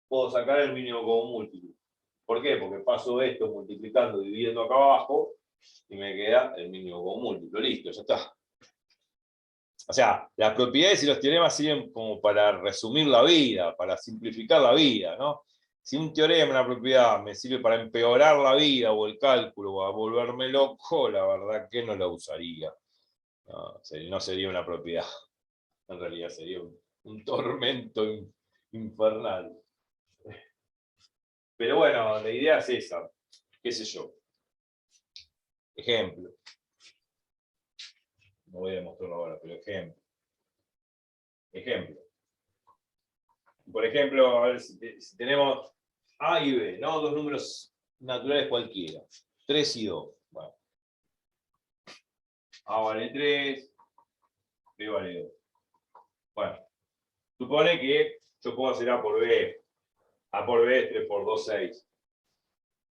Speaker 1: puedo sacar el mínimo común múltiplo. ¿Por qué? Porque paso esto multiplicando, dividiendo acá abajo, y me queda el mínimo común múltiplo. Listo, ya está. O sea, las propiedades y los teoremas sirven como para resumir la vida, para simplificar la vida, ¿no? Si un teorema, una propiedad, me sirve para empeorar la vida o el cálculo o a volverme loco, la verdad que no la usaría. No sería una propiedad. En realidad sería un tormento infernal. Pero bueno, la idea es esa. ¿Qué sé yo? Ejemplo. No voy a demostrarlo ahora, pero ejemplo. Ejemplo. Por ejemplo, a ver si tenemos A y B, ¿no? Dos números naturales cualquiera. 3 y 2. Bueno. A vale 3, B vale 2. Bueno, supone que yo puedo hacer A por B. A por B es 3 por 2, 6.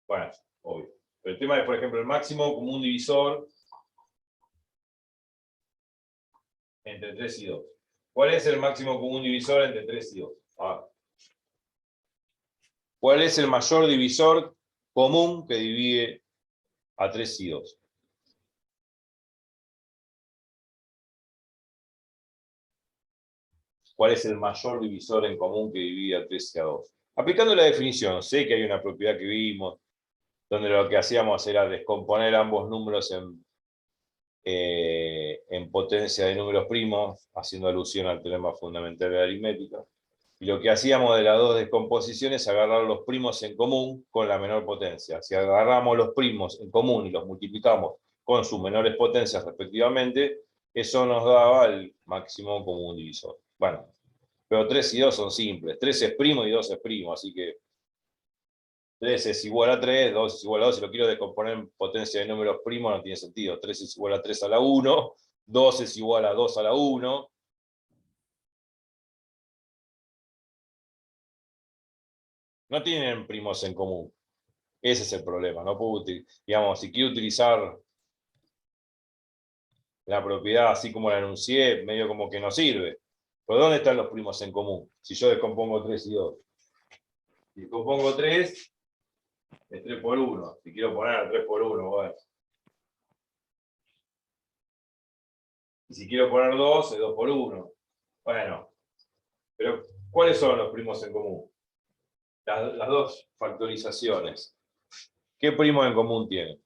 Speaker 1: Bueno, obvio. Pero el tema es, por ejemplo, el máximo común divisor entre 3 y 2. ¿Cuál es el máximo común divisor entre 3 y 2? ¿Cuál es el mayor divisor común que divide a 3 y 2? ¿Cuál es el mayor divisor en común que divide a 3 y a 2? Aplicando la definición, sé que hay una propiedad que vimos, donde lo que hacíamos era descomponer ambos números en potencia de números primos, haciendo alusión al teorema fundamental de la aritmética. Y lo que hacíamos de las dos descomposiciones es agarrar los primos en común con la menor potencia. Si agarramos los primos en común y los multiplicamos con sus menores potencias respectivamente, eso nos daba el máximo común divisor. Bueno, pero 3 y 2 son simples. 3 es primo y 2 es primo, así que 3 es igual a 3, 2 es igual a 2. Si lo quiero descomponer en potencia de números primos no tiene sentido. 3 es igual a 3 a la 1, 2 es igual a 2 a la 1. No tienen primos en común. Ese es el problema. No puedo digamos, si quiero utilizar la propiedad así como la enuncié, medio como que no sirve. ¿Pero dónde están los primos en común? Si yo descompongo 3 y 2. Si descompongo 3, es 3 por 1. Si quiero poner 3 por 1, bueno. Y si quiero poner 2, es 2 por 1. Bueno, pero ¿cuáles son los primos en común? Las dos factorizaciones. ¿Qué primos en común tienen?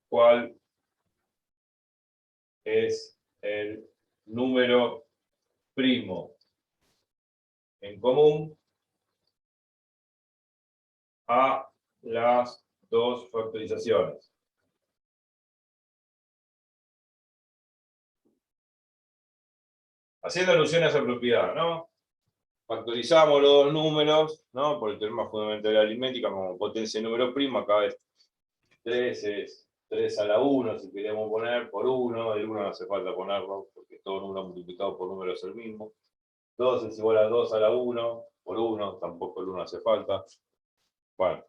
Speaker 1: ¿Cuál es el número primo en común a las dos factorizaciones? Haciendo alusión a esa propiedad, ¿no? Factorizamos los dos números, ¿no? Por el teorema fundamental de la aritmética como potencia de número primo. Acá es 3 es 3 a la 1, si queremos poner por 1. El 1 no hace falta ponerlo, porque todo número multiplicado por número es el mismo. 2 es igual a 2 a la 1, por 1, tampoco el 1 hace falta. Bueno.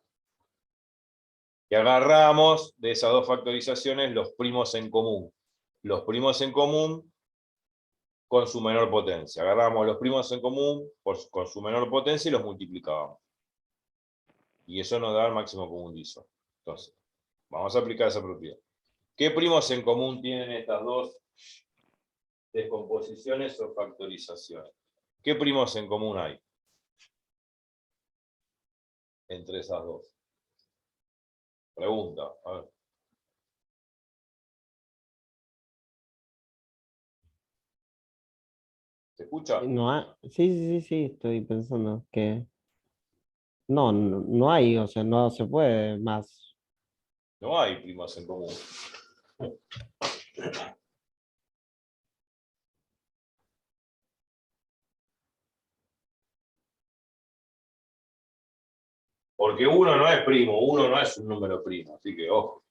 Speaker 1: Y agarramos de esas dos factorizaciones los primos en común. Los primos en común con su menor potencia. Agarramos los primos en común con su menor potencia y los multiplicábamos. Y eso nos da el máximo común divisor. Entonces, vamos a aplicar esa propiedad. ¿Qué primos en común tienen estas dos descomposiciones o factorizaciones? ¿Qué primos en común hay entre esas dos? Pregunta. A ver. ¿Se escucha?
Speaker 2: No sí, sí, sí, sí, estoy pensando que no, no, no hay, o sea, no se puede más.
Speaker 1: No hay primos en común. Porque uno no es primo, uno no es un número primo, así que ojo.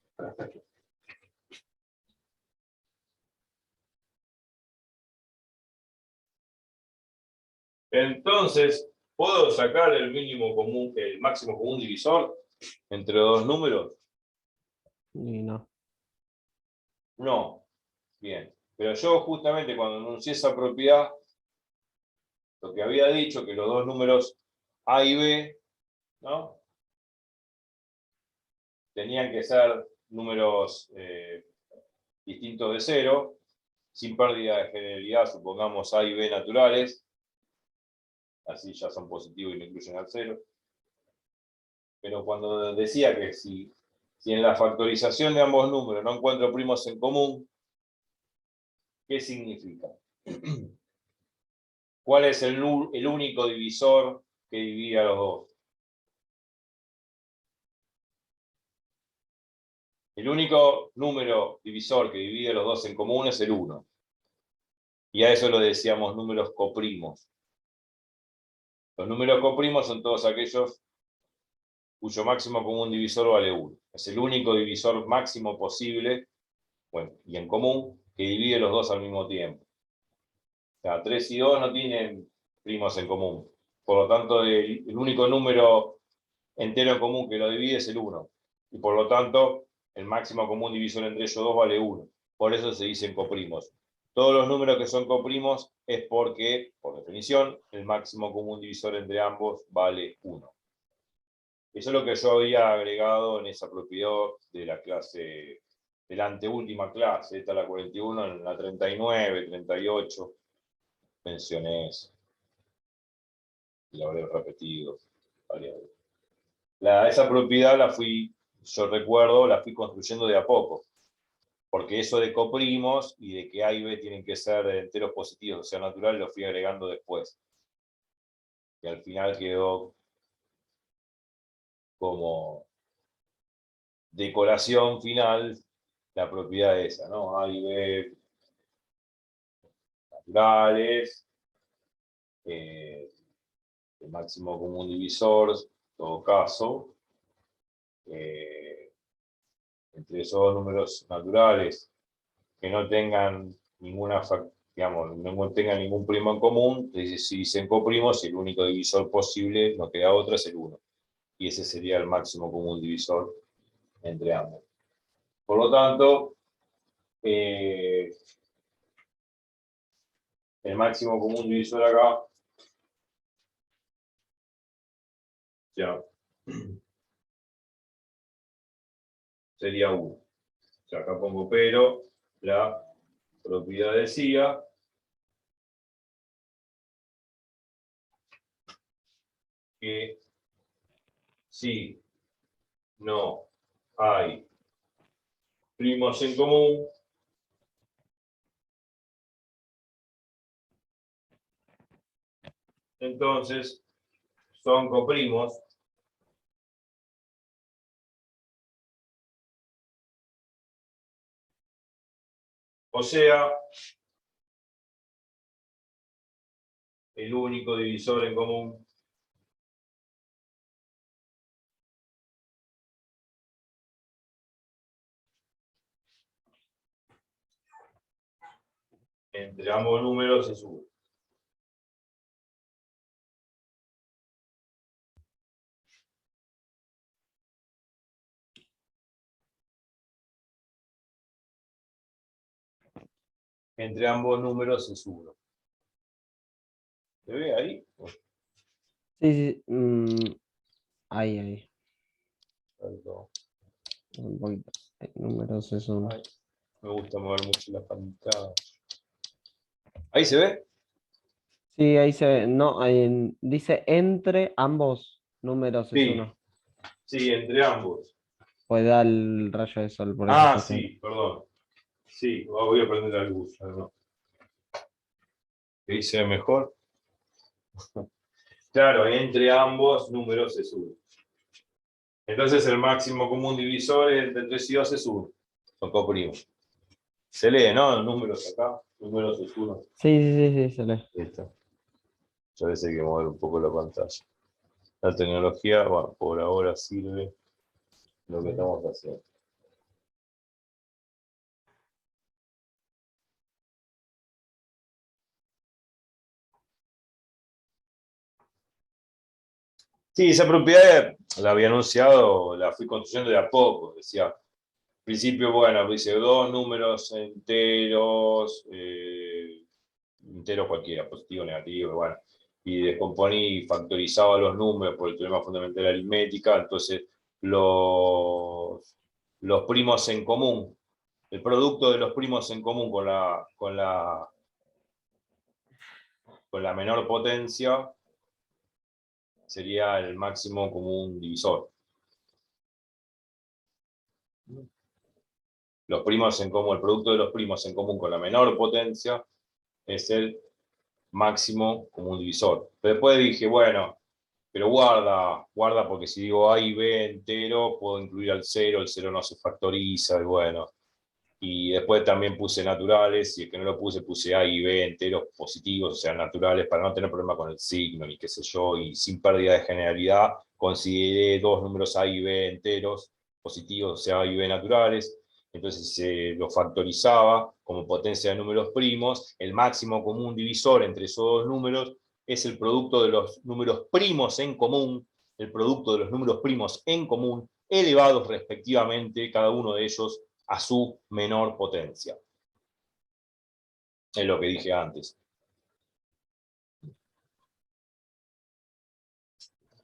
Speaker 1: Entonces, ¿puedo sacar el mínimo común, el máximo común divisor entre dos números?
Speaker 2: Y no.
Speaker 1: No. Bien. Pero yo justamente cuando enuncié esa propiedad, lo que había dicho que los dos números A y B, ¿no? Tenían que ser números distintos de cero, sin pérdida de generalidad, supongamos A y B naturales, así ya son positivos y no incluyen al cero. Pero cuando decía que si en la factorización de ambos números no encuentro primos en común, ¿qué significa? ¿Cuál es el único divisor que divide a los dos? El único número divisor que divide a los dos en común es el 1. Y a eso lo decíamos números coprimos. Los números coprimos son todos aquellos cuyo máximo común divisor vale 1. Es el único divisor máximo posible, bueno, y en común, que divide los dos al mismo tiempo. O sea, 3 y 2 no tienen primos en común. Por lo tanto, el único número entero en común que lo divide es el 1. Y por lo tanto, el máximo común divisor entre ellos dos vale 1. Por eso se dicen coprimos. Todos los números que son coprimos es porque, por definición, el máximo común divisor entre ambos vale 1. Eso es lo que yo había agregado en esa propiedad de la clase, de la anteúltima clase, esta es la 41, en la 39, 38, mencioné eso. Y lo habré repetido varias veces. Esa propiedad yo recuerdo, la fui construyendo de a poco. porque eso de coprimos y de que A y B tienen que ser enteros positivos, o sea, naturales, lo fui agregando después. Y al final quedó como decoración final la propiedad esa, ¿no? A y B naturales, el máximo común divisor, en todo caso, entre esos dos números naturales que no tengan ninguna, digamos, no tengan ningún primo en común, si se coprimos, el único divisor posible, no queda otro, es el 1. Y ese sería el máximo común divisor entre ambos. Por lo tanto, el máximo común divisor acá, ya, sería 1. O sea, acá pongo pero, la propiedad decía que si no hay primos en común, entonces son coprimos. O sea, el único divisor en común entre ambos números es 1. Entre ambos números es 1. ¿Se ve ahí?
Speaker 2: Sí, sí. Ahí.
Speaker 1: Perdón.
Speaker 2: Un poquito. Números es uno.
Speaker 1: Ay, me gusta mover mucho la pantalla. ¿Ahí se ve?
Speaker 2: Sí, ahí se ve. No, dice entre ambos números es
Speaker 1: Sí,
Speaker 2: uno.
Speaker 1: sí, entre ambos.
Speaker 2: Pues da el rayo de sol, por eso
Speaker 1: Ah,
Speaker 2: está
Speaker 1: sí, perdón. Sí, voy a prender la luz. No. Ahí se ve mejor. Claro, entre ambos números es 1. Entonces el máximo común divisor entre 3 y 2 es 1. Son coprimos. Se lee, ¿no? Los números acá. Números es 1.
Speaker 2: Sí, se lee.
Speaker 1: Listo. Yo a veces hay que mover un poco la pantalla. La tecnología, bueno, por ahora sirve lo que estamos haciendo. Sí, esa propiedad la había anunciado, la fui construyendo de a poco. Decía, al principio, bueno, dice dos números enteros, enteros cualquiera, positivo, negativo, bueno. Y descomponí y factorizaba los números por el teorema fundamental de la aritmética. Entonces, los primos en común, el producto de los primos en común con la menor potencia sería el máximo común divisor. Los primos en común, el producto de los primos en común con la menor potencia es el máximo común divisor. Pero después dije, bueno, pero guarda porque si digo A y B entero, puedo incluir al 0, el 0 no se factoriza, y bueno. Y después también puse naturales, y el que no lo puse A y B enteros positivos, o sea, naturales, para no tener problema con el signo, ni qué sé yo, y sin pérdida de generalidad, consideré dos números A y B enteros positivos, o sea, A y B naturales. Entonces lo factorizaba como potencia de números primos. El máximo común divisor entre esos dos números es el producto de los números primos en común, el producto de los números primos en común, elevados respectivamente, cada uno de ellos, a su menor potencia. Es lo que dije antes.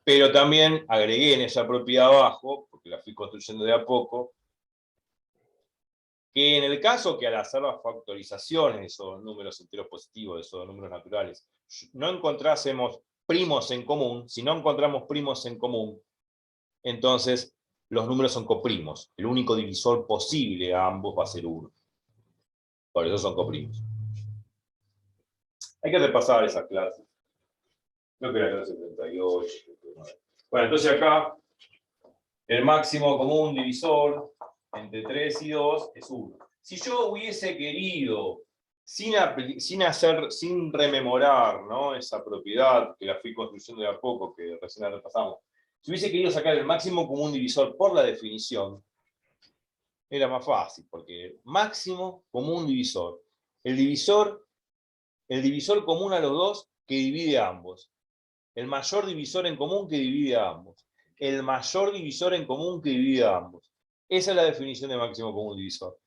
Speaker 1: Pero también agregué en esa propiedad abajo, porque la fui construyendo de a poco, que en el caso que al hacer las factorizaciones de esos números enteros positivos, de esos números naturales, no encontrásemos primos en común, si no encontramos primos en común, entonces los números son coprimos. El único divisor posible a ambos va a ser 1. Por eso son coprimos. Hay que repasar esas clases. Creo que era clase 38. Bueno, entonces acá el máximo común divisor entre 3 y 2 es 1. Si yo hubiese querido, sin rememorar, ¿no?, esa propiedad que la fui construyendo de a poco, que recién la repasamos, si hubiese querido sacar el máximo común divisor por la definición, era más fácil, porque máximo común divisor. El divisor común a los dos que divide a ambos. El mayor divisor en común que divide a ambos. El mayor divisor en común que divide a ambos. Esa es la definición de máximo común divisor.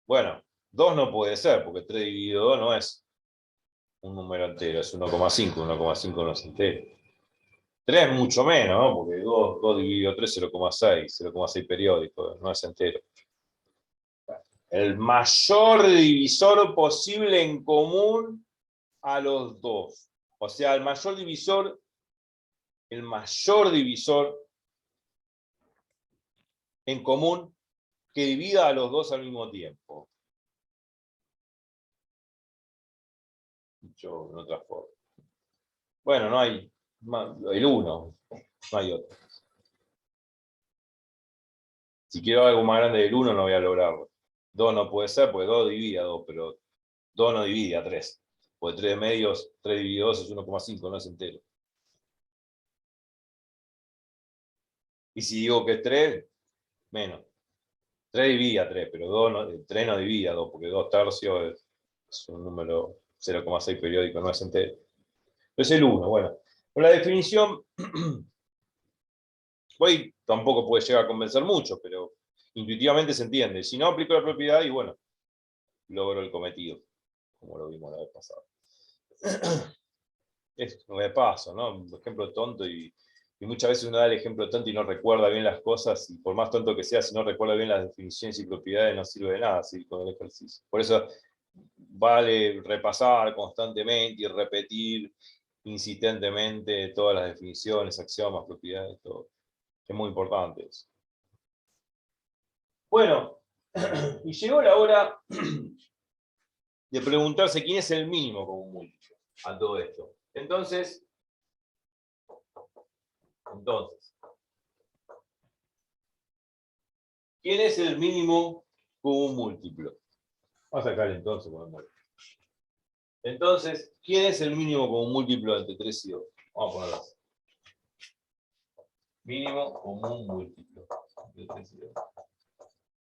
Speaker 1: Bueno, 2 no puede ser, porque 3 dividido 2 no es un número entero, es 1,5. 1,5 no es entero. 3 es mucho menos, ¿no? Porque 2 dividido 3 es 0,6. 0,6 periódico, no es entero. El mayor divisor posible en común a los dos. O sea, el mayor divisor en común que divida a los dos al mismo tiempo. Dicho en otra forma. Bueno, no hay el 1, no hay otro. Si quiero algo más grande del 1 no voy a lograrlo. 2 no puede ser, porque 2 divide a 2, pero 2 no divide a 3. Porque 3 medios, 3 dividido 2 es 1,5, no es entero. Y si digo que es 3, menos. 3 divide a 3, pero 3 no divide a 2, porque 2 tercios es un número 0,6 periódico, no es entero. Es el 1, bueno. Con la definición, hoy tampoco puede llegar a convencer mucho, pero intuitivamente se entiende. Si no, aplico la propiedad y bueno, logro el cometido, como lo vimos la vez pasada. Es un de paso, ¿no? Un ejemplo tonto y muchas veces uno da el ejemplo tonto y no recuerda bien las cosas, y por más tonto que sea, si no recuerda bien las definiciones y propiedades, no sirve de nada seguir con el ejercicio. Por eso vale repasar constantemente y repetir insistentemente todas las definiciones, axiomas, propiedades, todo. Es muy importante eso. Bueno, y llegó la hora de preguntarse quién es el mínimo común múltiplo a todo esto. Entonces, ¿quién es el mínimo común múltiplo? Vamos a sacar entonces. Entonces, ¿quién es el mínimo común múltiplo entre 3 y 2? Vamos a ponerlo así. Mínimo común múltiplo entre 3 y 2.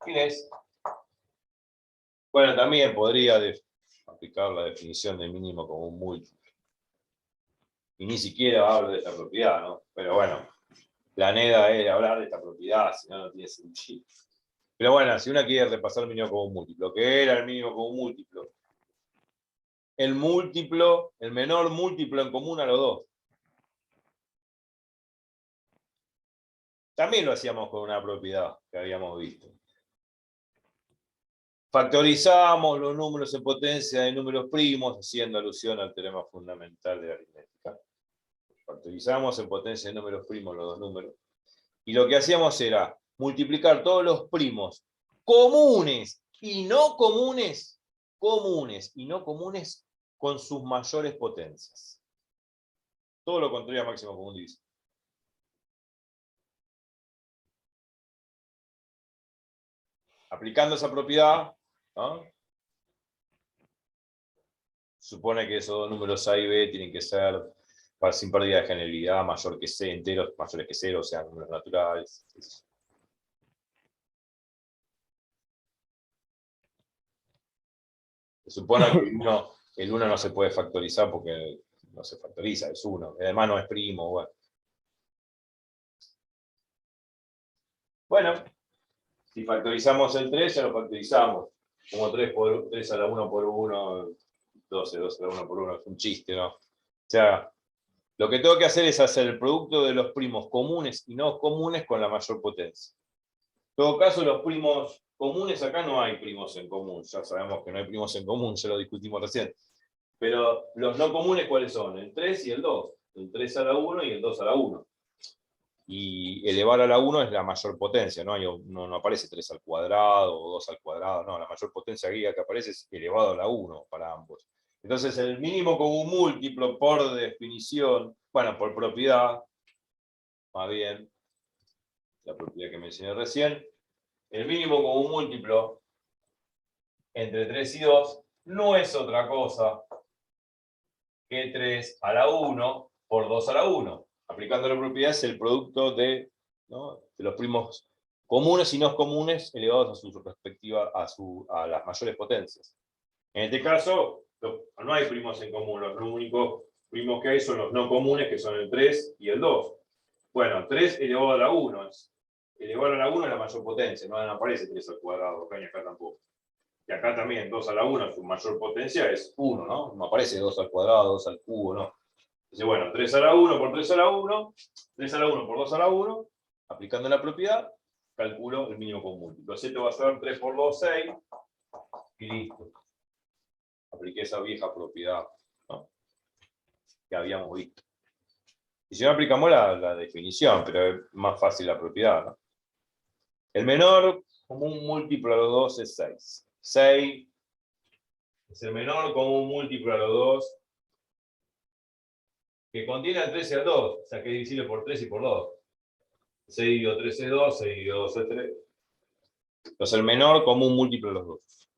Speaker 1: ¿Quién es? Bueno, también podría aplicar la definición de mínimo común múltiplo. Y ni siquiera hablo de esta propiedad, ¿no? Pero bueno, la neda es hablar de esta propiedad, si no, no tiene sentido. Pero bueno, si uno quiere repasar el mínimo común múltiplo, ¿qué era el mínimo común múltiplo? El menor múltiplo en común a los dos. También lo hacíamos con una propiedad que habíamos visto. Factorizamos los números en potencia de números primos, haciendo alusión al teorema fundamental de la aritmética. Factorizamos en potencia de números primos los dos números. Y lo que hacíamos era multiplicar todos los primos comunes y no comunes, con sus mayores potencias. Todo lo contrario a máximo común divisor. Aplicando esa propiedad, ¿no?, supone que esos dos números A y B tienen que ser, sin pérdida de generalidad, mayor que C, enteros mayores que 0, o sea, números naturales. Se supone que el 1 no se puede factorizar porque no se factoriza, es 1. Además no es primo, bueno. Bueno, si factorizamos el 3, ya lo factorizamos. Como 3 a la 1 por 1, 12 a la 1 por 1, es un chiste, ¿no? O sea, lo que tengo que hacer es hacer el producto de los primos comunes y no comunes con la mayor potencia. En todo caso, los primos comunes, acá no hay primos en común. Ya sabemos que no hay primos en común, ya lo discutimos recién. Pero los no comunes, ¿cuáles son? El 3 y el 2. El 3 a la 1 y el 2 a la 1. y elevar a la 1 es la mayor potencia, no aparece 3 al cuadrado o 2 al cuadrado, no, la mayor potencia que aparece es elevado a la 1 para ambos. Entonces el mínimo común múltiplo por definición, bueno, por propiedad, más bien, la propiedad que mencioné recién, el mínimo común múltiplo entre 3 y 2 no es otra cosa que 3 a la 1 por 2 a la 1. Aplicando la propiedad es el producto de los primos comunes y no comunes elevados a su respectiva, a las mayores potencias. En este caso, no hay primos en común, los únicos primos que hay son los no comunes, que son el 3 y el 2. Bueno, 3 elevado a la 1 es. Elevado a la 1 es la mayor potencia, no aparece 3 al cuadrado, acá ni acá tampoco. Y acá también 2 a la 1, su mayor potencia es 1, ¿no? No aparece 2 al cuadrado, 2 al cubo, ¿no? Entonces, bueno, 3 a la 1 por 3 a la 1, 3 a la 1 por 2 a la 1, aplicando la propiedad, calculo el mínimo común múltiplo. Esto va a ser 3 por 2, 6, y listo. Apliqué esa vieja propiedad, ¿no?, que habíamos visto. Y si no aplicamos la definición, pero es más fácil la propiedad, ¿no? El menor común múltiplo a los 2 es 6. 6 es el menor común múltiplo a los 2 que contiene al 3 y al 2, o sea que es divisible por 3 y por 2. 6 dividido 3 es 2, 6 dividido 2 es 3. Entonces el menor común múltiplo de los 2.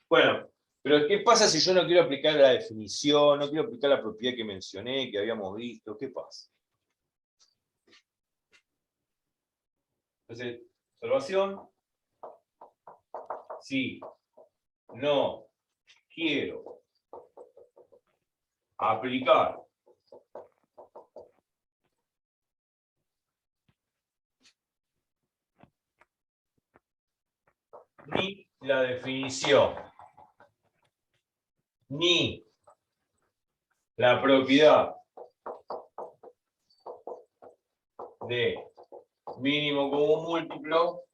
Speaker 1: Bueno, pero ¿qué pasa si yo no quiero aplicar la definición, no quiero aplicar la propiedad que mencioné, que habíamos visto? ¿Qué pasa? Entonces, observación. Si no quiero aplicar ni la definición, ni la propiedad de mínimo común múltiplo,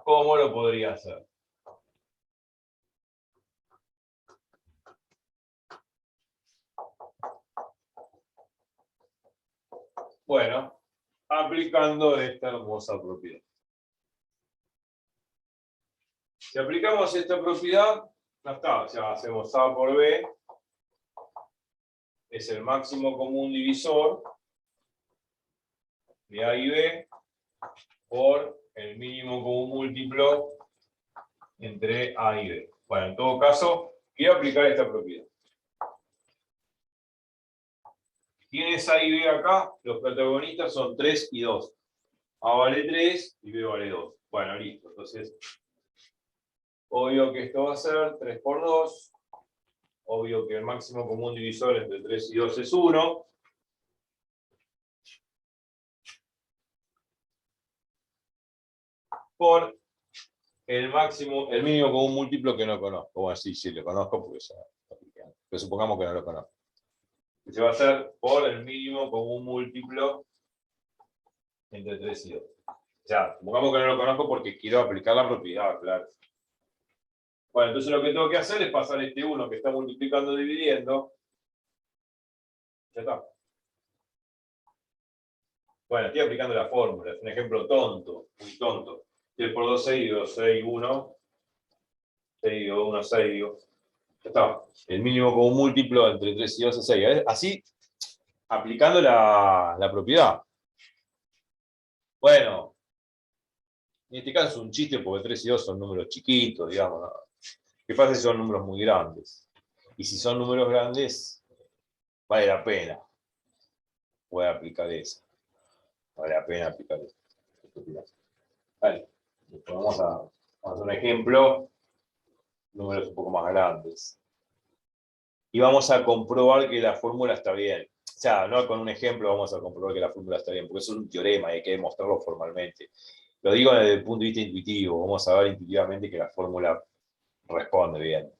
Speaker 1: ¿cómo lo podría hacer? Bueno, aplicando esta hermosa propiedad. Si aplicamos esta propiedad, ya está, ya hacemos A por B, es el máximo común divisor de A y B por el mínimo común múltiplo entre A y B. Bueno, en todo caso, quiero aplicar esta propiedad. ¿Tienes A y B acá? Los protagonistas son 3 y 2. A vale 3 y B vale 2. Bueno, listo. Entonces, obvio que esto va a ser 3 por 2. Obvio que el máximo común divisor entre 3 y 2 es 1. Por el mínimo común múltiplo que no conozco. Bueno, sí, lo conozco porque ya lo apliqué. Pero supongamos que no lo conozco. Se va a hacer por el mínimo común múltiplo entre 3 y 2. O sea, supongamos que no lo conozco porque quiero aplicar la propiedad, claro. Bueno, entonces lo que tengo que hacer es pasar este 1 que está multiplicando dividiendo. Ya está. Bueno, estoy aplicando la fórmula, es un ejemplo tonto, muy tonto. 3 por 2, 6, 2, 6, 1. 6, 1, 6. Ya está. El mínimo común múltiplo entre 3 y 2 es 6. Así, aplicando la propiedad. Bueno, en este caso es un chiste porque 3 y 2 son números chiquitos, digamos, ¿no? ¿Qué pasa si son números muy grandes? Y si son números grandes, vale la pena. Voy a aplicar eso. Vale la pena aplicar eso. Vale. Vamos a hacer un ejemplo. Números un poco más grandes. Y vamos a comprobar que la fórmula está bien. O sea, no con un ejemplo vamos a comprobar que la fórmula está bien, porque es un teorema y hay que demostrarlo formalmente. Lo digo desde el punto de vista intuitivo. Vamos a ver intuitivamente que la fórmula responde bien.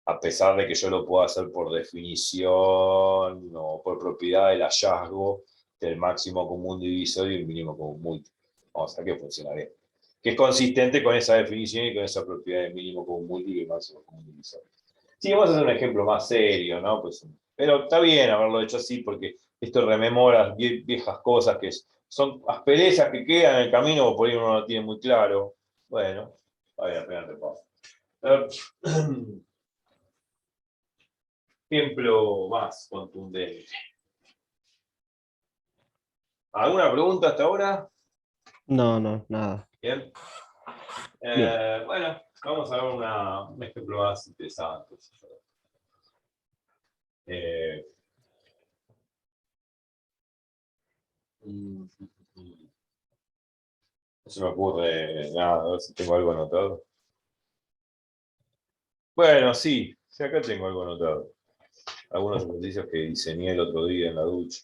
Speaker 1: A pesar de que yo lo pueda hacer por definición o por propiedad del hallazgo del máximo común divisor y el mínimo común múltiplo. Vamos a ver que funciona bien. Que es consistente con esa definición y con esa propiedad del mínimo común múltiplo y máximo común divisor. Sí, vamos a hacer un ejemplo más serio, ¿no? Pues, pero está bien haberlo hecho así porque esto rememora viejas cosas que son asperezas que quedan en el camino, o por ahí uno no lo tiene muy claro. Bueno, vale la pena repasar. Ejemplo más contundente. ¿Alguna pregunta hasta ahora?
Speaker 2: No, no, nada.
Speaker 1: Bien.
Speaker 2: Bien.
Speaker 1: Bueno, vamos a ver un ejemplo más interesante. Eh, no se me ocurre nada, a ver si tengo algo anotado. Bueno, sí, sí, acá tengo algo anotado. Algunos ejercicios que diseñé el otro día en la ducha.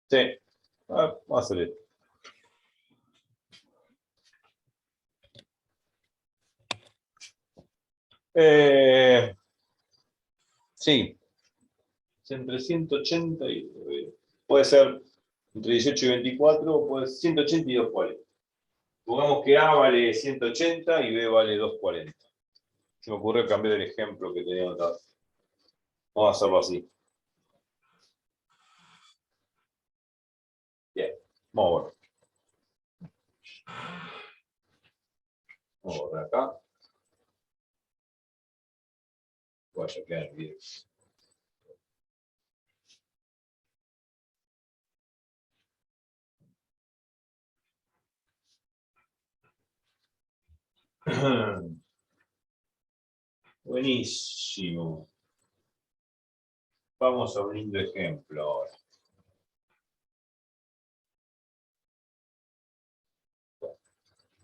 Speaker 1: Sí, vamos a hacer esto. Sí, es entre 180 y... puede ser entre 18 y 24, o puede ser 180 y 240. Pongamos que A vale 180 y B vale 240. Se me ocurrió cambiar el ejemplo que tenía anotado. Vamos a hacerlo así. Bien, vamos a ver. Vamos a borrar acá. Voy a chequear el video. Buenísimo. Vamos a un lindo ejemplo ahora.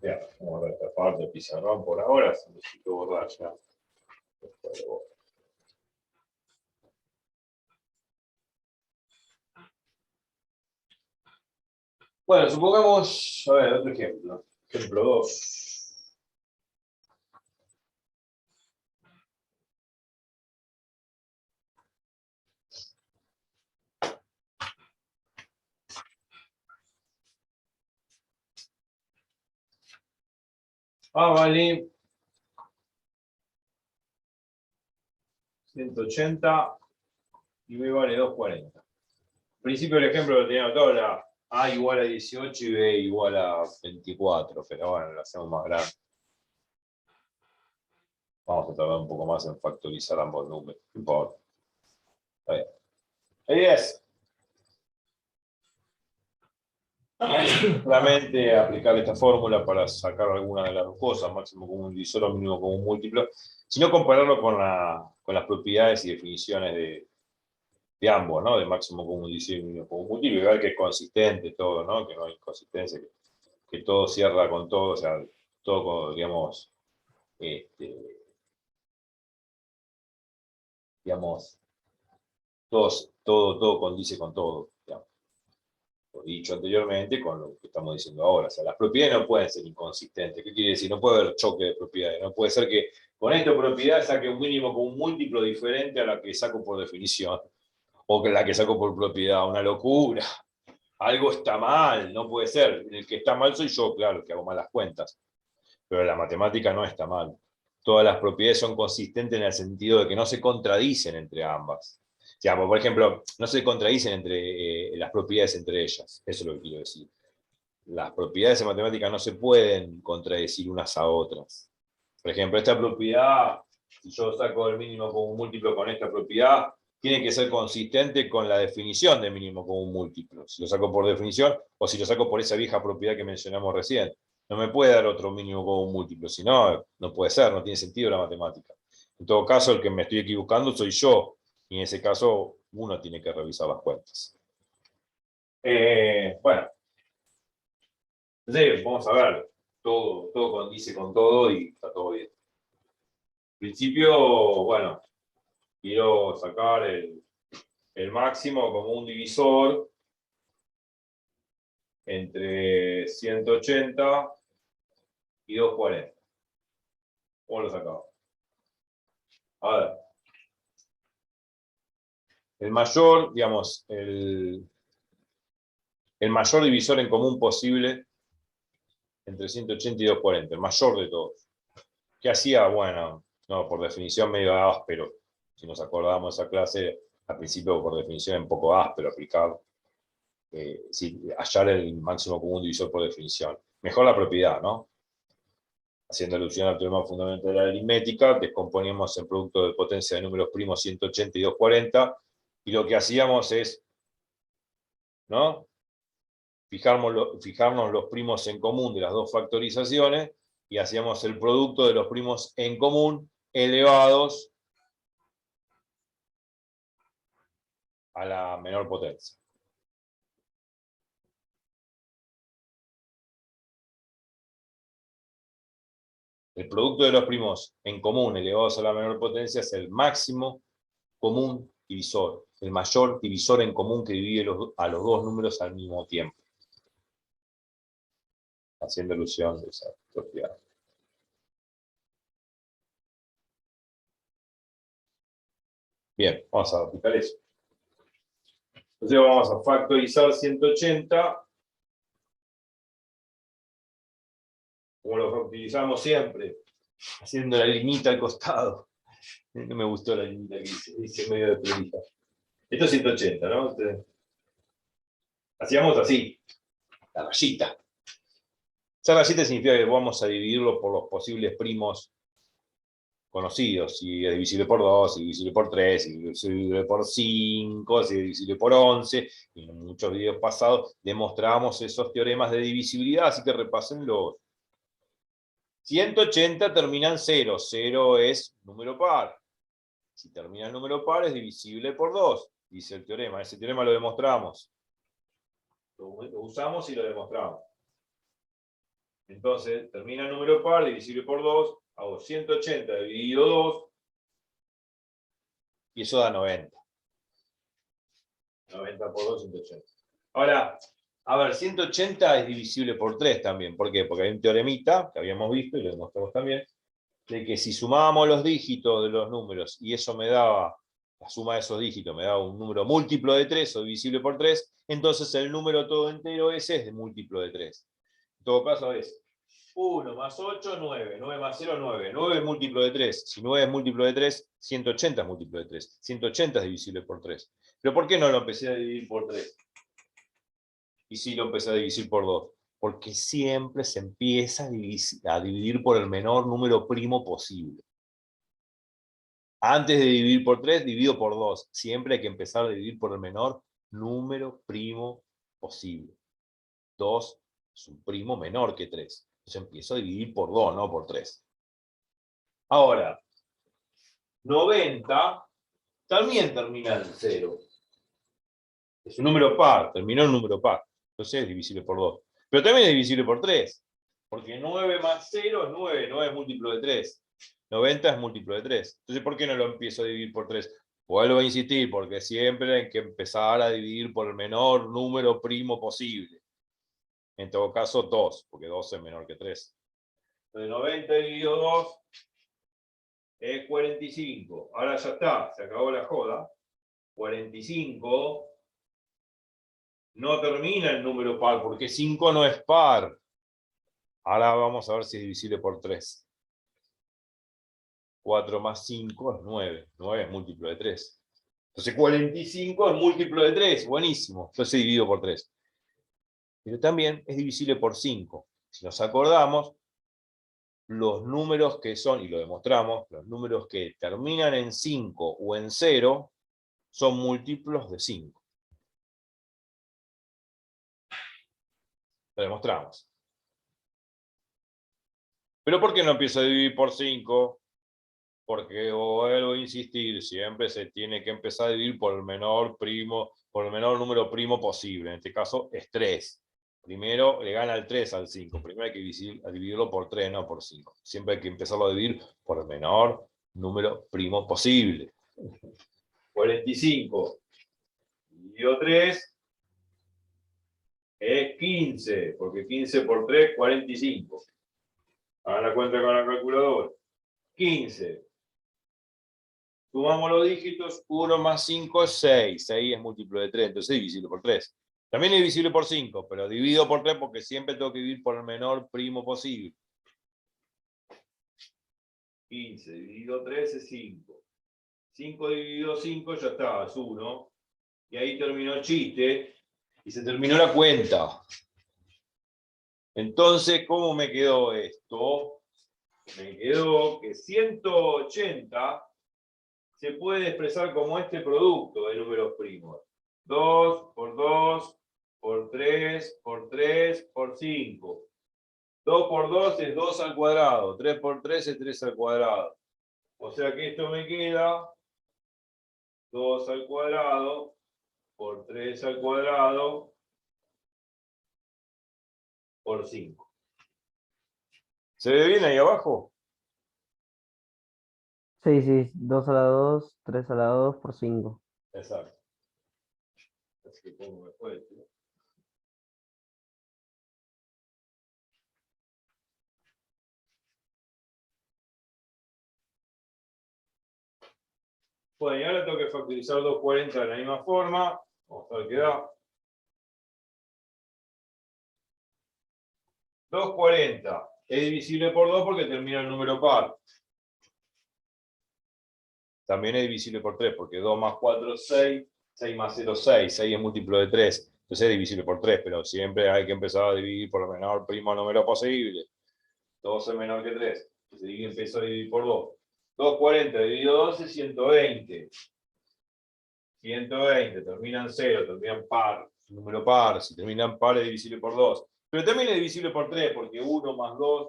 Speaker 1: Bien, vamos a ver esta parte del pizarrón por ahora. Se necesito borrar ya. Bueno, supongamos, a ver, otro ejemplo. Ejemplo 2. A vale 180 y B vale 240. Al principio del ejemplo lo tenía todo, la A igual a 18 y B igual a 24, pero bueno, lo hacemos más grande. Vamos a tardar un poco más en factorizar ambos números. No importa. Ahí es. Realmente aplicar esta fórmula para sacar alguna de las dos cosas, máximo común divisor o mínimo común múltiplo, sino compararlo con las propiedades y definiciones de ambos, ¿no? De máximo común divisor y mínimo común múltiplo, y ver que es consistente todo, ¿no? Que no hay inconsistencia, que todo cierra con todo, o sea, todo, digamos, digamos, todo condice con todo, digamos. Lo dicho anteriormente con lo que estamos diciendo ahora. O sea, las propiedades no pueden ser inconsistentes. ¿Qué quiere decir? No puede haber choque de propiedades. No puede ser que con esta propiedad saque un mínimo con un múltiplo diferente a la que saco por definición. O que la que saco por propiedad. Una locura. Algo está mal. No puede ser. El que está mal soy yo, claro, que hago malas cuentas. Pero la matemática no está mal. Todas las propiedades son consistentes en el sentido de que no se contradicen entre ambas. O sea, por ejemplo, no se contradicen entre las propiedades entre ellas. Eso es lo que quiero decir. Las propiedades en matemática no se pueden contradecir unas a otras. Por ejemplo, esta propiedad, si yo saco el mínimo común múltiplo con esta propiedad, tiene que ser consistente con la definición de mínimo común múltiplo. Si lo saco por definición o si lo saco por esa vieja propiedad que mencionamos recién. No me puede dar otro mínimo común múltiplo, si no, no puede ser, no tiene sentido la matemática. En todo caso, el que me estoy equivocando soy yo, y en ese caso uno tiene que revisar las cuentas. Bueno, entonces vamos a ver, todo condice con todo y está todo bien. En principio, bueno, quiero sacar el máximo como un divisor entre 180 y 240. ¿Cómo lo sacamos? A ver. El mayor, digamos, el mayor divisor en común posible entre 180 y 240, el mayor de todos. ¿Qué hacía? Bueno, no, por definición medio áspero. Si nos acordamos de esa clase, Al principio, por definición, es un poco áspero aplicar. Sí, hallar el máximo común divisor por definición. Mejor la propiedad, ¿no? Haciendo alusión al teorema fundamental de la aritmética, descomponemos el producto de potencia de números primos 180 y 240, y lo que hacíamos es, ¿no? Fijarnos los primos en común de las dos factorizaciones, y hacíamos el producto de los primos en común elevados a la menor potencia. El producto de los primos en común elevados a la menor potencia es el máximo común divisor, el mayor divisor en común que divide a los dos números al mismo tiempo. Haciendo alusión de esa propiedad. Bien, vamos a aplicar eso. Entonces vamos a factorizar 180, como lo factorizamos siempre, haciendo la limita al costado. No me gustó la limita que hice medio de prioridad. Esto es 180, ¿no? Entonces, hacíamos así, la rayita. Esa rayita significa que vamos a dividirlo por los posibles primos conocidos, si es divisible por 2, si es divisible por 3, si es divisible por 5, si es divisible por 11, y en muchos videos pasados demostrábamos esos teoremas de divisibilidad, así que repásenlos. 180 termina en 0, 0 es número par. Si termina en número par es divisible por 2, dice el teorema. Ese teorema lo demostramos. Lo usamos y lo demostramos. Entonces, termina en número par, divisible por 2, hago 180 dividido 2, y eso da 90. 90 por 2, 180. Ahora, a ver, 180 es divisible por 3 también. ¿Por qué? Porque hay un teoremita, que habíamos visto y lo demostramos también, de que si sumábamos los dígitos de los números y eso me daba, la suma de esos dígitos me daba un número múltiplo de 3 o divisible por 3, entonces el número todo entero ese es de múltiplo de 3. En todo caso es 1 más 8, 9. 9 más 0, 9. 9 es múltiplo de 3. Si 9 es múltiplo de 3, 180 es múltiplo de 3. 180 es divisible por 3. ¿Pero por qué no lo empecé a dividir por 3? Y sí lo empecé a dividir por 2. Porque siempre se empieza a dividir por el menor número primo posible. Antes de dividir por 3, divido por 2. Siempre hay que empezar a dividir por el menor número primo posible. 2 es un primo menor que 3. Entonces empiezo a dividir por 2, no por 3. Ahora, 90 también termina en 0. Es un número par, terminó en un número par. Entonces es divisible por 2. Pero también es divisible por 3. Porque 9 más 0 es 9. 9 es múltiplo de 3. 90 es múltiplo de 3. Entonces, ¿por qué no lo empiezo a dividir por 3? Vuelvo a insistir, porque siempre hay que empezar a dividir por el menor número primo posible. En todo caso, 2, porque 2 es menor que 3. Entonces, 90 dividido 2 es 45. Ahora ya está, se acabó la joda. 45 no termina en número par, porque 5 no es par. Ahora vamos a ver si es divisible por 3. 4 más 5 es 9. 9 es múltiplo de 3. Entonces 45 es múltiplo de 3. Buenísimo. Entonces dividido por 3. Pero también es divisible por 5. Si nos acordamos, los números que son, y lo demostramos, los números que terminan en 5 o en 0 son múltiplos de 5. Lo demostramos. ¿Pero por qué no empiezo a dividir por 5? Porque, vuelvo a insistir, siempre se tiene que empezar a dividir por el menor número primo posible. En este caso es 3. Primero le gana el 3 al 5. Primero hay que dividirlo por 3, no por 5. Siempre hay que empezarlo a dividir por el menor número primo posible. 45 dividido 3 es 15, porque 15 por 3, 45. Hagan la cuenta con la calculadora. 15. Sumamos los dígitos, 1 más 5 es 6. 6 es múltiplo de 3, entonces es divisible por 3. También es divisible por 5, pero divido por 3 porque siempre tengo que dividir por el menor primo posible. 15 dividido 3 es 5. 5 dividido 5 ya está, es 1. Y ahí terminó el chiste. Y se terminó la cuenta. Entonces, ¿cómo me quedó esto? Me quedó que 180 se puede expresar como este producto de números primos. 2 por 2 por 3 por 3 por 5. 2 por 2 es 2 al cuadrado. 3 por 3 es 3 al cuadrado. O sea que esto me queda 2 al cuadrado por 3 al cuadrado por 5. ¿Se ve bien ahí abajo?
Speaker 2: Sí, sí, 2 a la 2, 3 a la 2 por 5.
Speaker 1: Exacto. Así que pongo después. Bueno, y ahora tengo que factorizar 240 de la misma forma. Vamos a ver qué da. 240 es divisible por 2 porque termina el número par. También es divisible por 3 porque 2 más 4 es 6. 6 más 0 es 6. 6 es múltiplo de 3. Entonces es divisible por 3, pero siempre hay que empezar a dividir por el menor primo número posible. 2 es menor que 3. Entonces empiezo a dividir por 2. 240 dividido 2 es 120. 120, terminan 0, terminan par, es un número par, si terminan par es divisible por 2. Pero también es divisible por 3, porque 1 más 2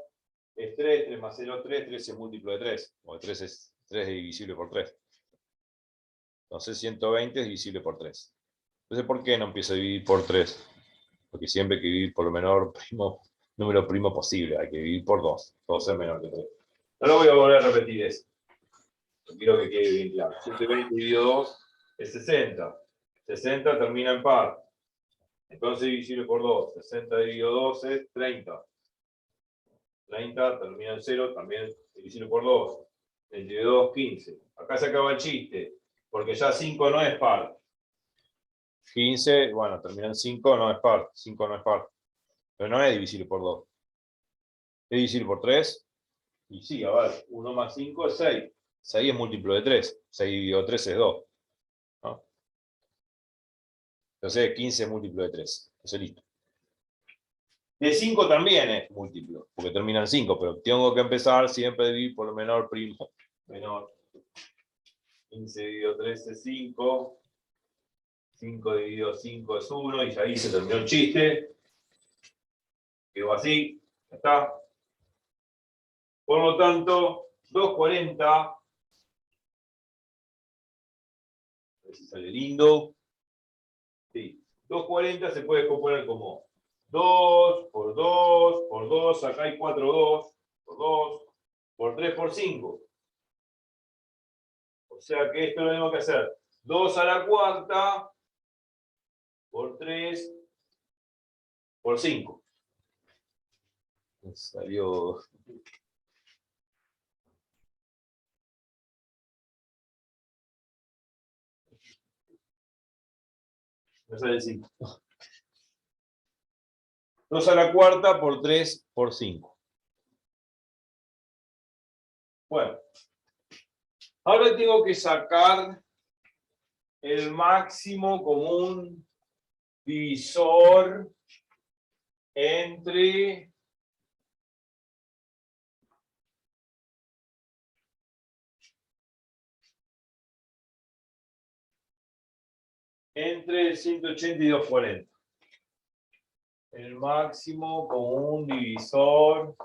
Speaker 1: es 3, 3 más 0 es 3, 3 es múltiplo de 3, o 3 es divisible por 3. Entonces 120 es divisible por 3. Entonces, ¿por qué no empiezo a dividir por 3? Porque siempre hay que dividir por el menor número primo posible, hay que dividir por 2, 2 es menor que 3. No lo voy a volver a repetir eso. Quiero que quede bien claro. 120 dividido 2 es 60. 60 termina en par. Entonces divisible por 2. 60 dividido 2 es 30. 30 termina en 0, también divisible por 2. 22, 15. Acá se acaba el chiste, porque ya 5 no es par. 15, bueno, termina en 5, no es par. 5 no es par. Pero no es divisible por 2. ¿Es divisible por 3? Y sí, a ver, 1 más 5 es 6. 6 es múltiplo de 3. 6 dividido 3 es 2. ¿No? Entonces 15 es múltiplo de 3. Entonces listo. De 5 también es múltiplo, porque termina en 5, pero tengo que empezar siempre a dividir por el menor primo. Menor. 15 dividido 3 es 5. 5 dividido 5 es 1, y ahí se terminó el chiste. Quedó así, ya está. Por lo tanto, 240. A ver si sale lindo. Sí. 240 se puede componer como 2 por 2 por 2, acá hay 4 2 por 2 por 3 por 5. O sea que esto lo tenemos que hacer 2 a la cuarta por 3 por 5. Me salió. Me sale 5. 2 a la cuarta por 3 por 5. Bueno, ahora tengo que sacar el máximo común divisor entre el 180 y 240. El máximo común divisor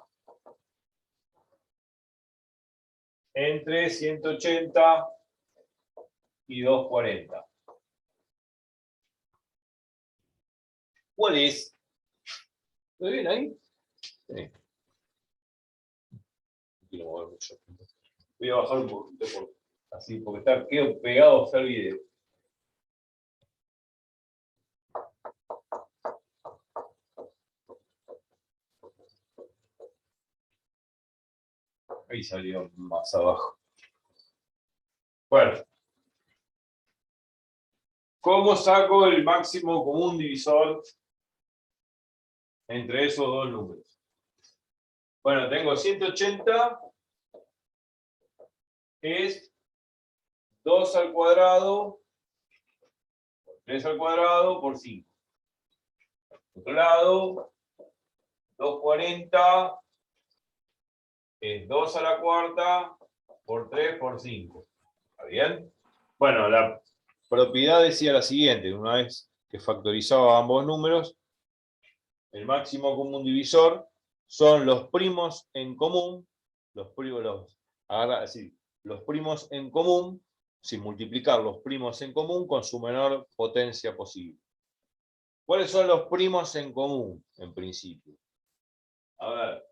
Speaker 1: entre 180 y 240. ¿Cuál es? ¿Lo ven ahí? Sí. No quiero mover mucho. Voy a bajar un poquito así, porque quedo pegado al video. Ahí salió más abajo. Bueno. ¿Cómo saco el máximo común divisor entre esos dos números? Bueno, tengo 180 es 2 al cuadrado, 3 al cuadrado por 5. Otro lado, 240 es 2 a la cuarta por 3 por 5. ¿Está bien? Bueno, la propiedad decía la siguiente: una vez que factorizaba ambos números, el máximo común divisor son los primos en común, los primos en común, sin multiplicar los primos en común con su menor potencia posible. ¿Cuáles son los primos en común, en principio? A ver,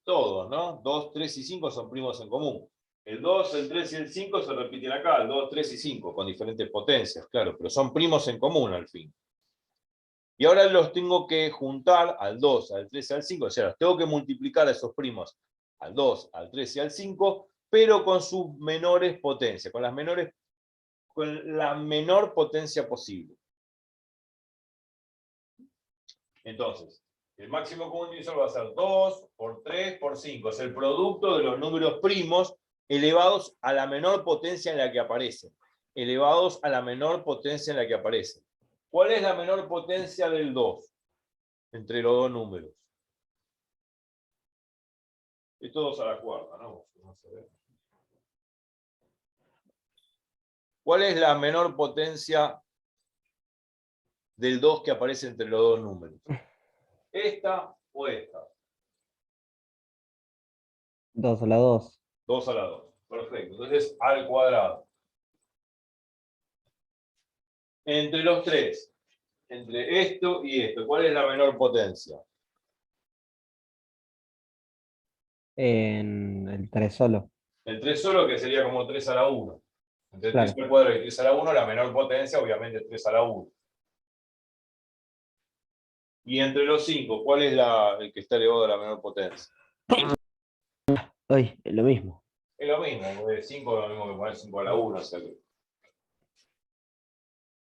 Speaker 1: todos, ¿no? 2, 3 y 5 son primos en común. El 2, el 3 y el 5 se repiten acá, el 2, 3 y 5, con diferentes potencias, claro, pero son primos en común al fin. Y ahora los tengo que juntar al 2, al 3 y al 5, o sea, los tengo que multiplicar a esos primos al 2, al 3 y al 5, pero con sus menores potencias, con la menor potencia posible. Entonces, el máximo común divisor va a ser 2 por 3 por 5. Es el producto de los números primos elevados a la menor potencia en la que aparecen. Elevados a la menor potencia en la que aparecen. ¿Cuál es la menor potencia del 2? Entre los dos números. Esto 2 a la cuarta, ¿no? ¿Cuál es la menor potencia del 2 que aparece entre los dos números? ¿Esta o esta?
Speaker 2: 2 a la 2.
Speaker 1: 2 a la 2. Perfecto. Entonces, al cuadrado. Entre los tres, entre esto y esto, ¿cuál es la menor potencia?
Speaker 2: En el 3 solo.
Speaker 1: El 3 solo, que sería como 3 a la 1. Entre
Speaker 2: Claro.
Speaker 1: 3 al cuadrado y 3 a la 1, la menor potencia obviamente es 3 a la 1. Y entre los 5, ¿cuál es el que está elevado a la menor potencia?
Speaker 2: Ay, es lo mismo.
Speaker 1: Es lo mismo, porque 5 es lo mismo que poner 5 a la 1.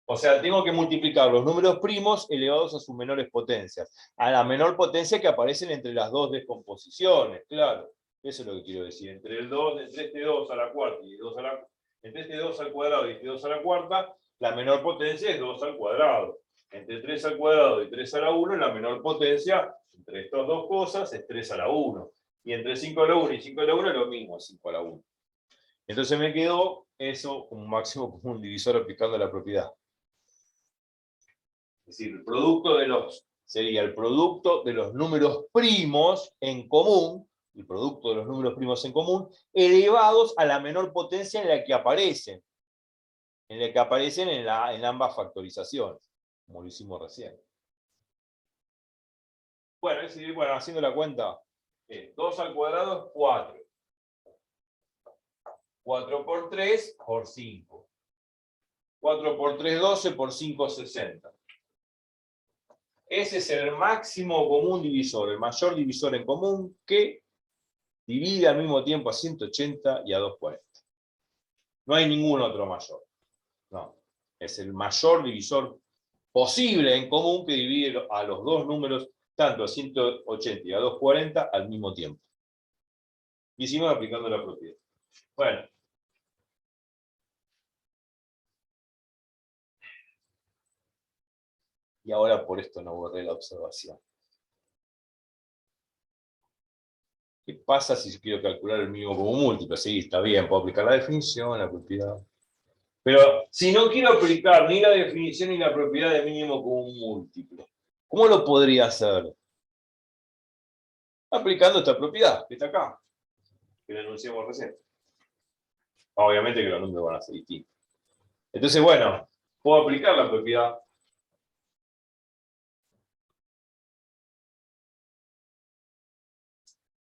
Speaker 1: O sea, tengo que multiplicar los números primos elevados a sus menores potencias. A la menor potencia que aparecen entre las dos descomposiciones, claro. Eso es lo que quiero decir. Entre este 2 a la cuarta y entre este 2 al cuadrado y este 2 a la cuarta, la menor potencia es 2 al cuadrado. Entre 3 al cuadrado y 3 a la 1, la menor potencia entre estas dos cosas es 3 a la 1. Y entre 5 a la 1 y 5 a la 1 es lo mismo, 5 a la 1. Entonces me quedó eso como máximo común divisor aplicando la propiedad. Es decir, sería el producto de los números primos en común, el producto de los números primos en común, elevados a la menor potencia en la que aparecen, en ambas factorizaciones, como lo hicimos recién. Bueno, haciendo la cuenta, 2 al cuadrado es 4. 4 por 3 por 5. 4 por 3, 12, por 5, 60. Ese es el máximo común divisor, el mayor divisor en común que divide al mismo tiempo a 180 y a 240. No hay ningún otro mayor. No. Es el mayor divisor posible en común que divide a los dos números, tanto a 180 y a 240, al mismo tiempo. Y hicimos aplicando la propiedad. Bueno. Y ahora por esto no borré la observación. ¿Qué pasa si quiero calcular el mínimo común múltiplo? Sí, está bien, puedo aplicar la definición, la propiedad. Pero si no quiero aplicar ni la definición ni la propiedad de mínimo común múltiplo, ¿cómo lo podría hacer? Aplicando esta propiedad, que está acá, que la enunciamos recién. Obviamente que los números van a ser distintos. Entonces, bueno, puedo aplicar la propiedad.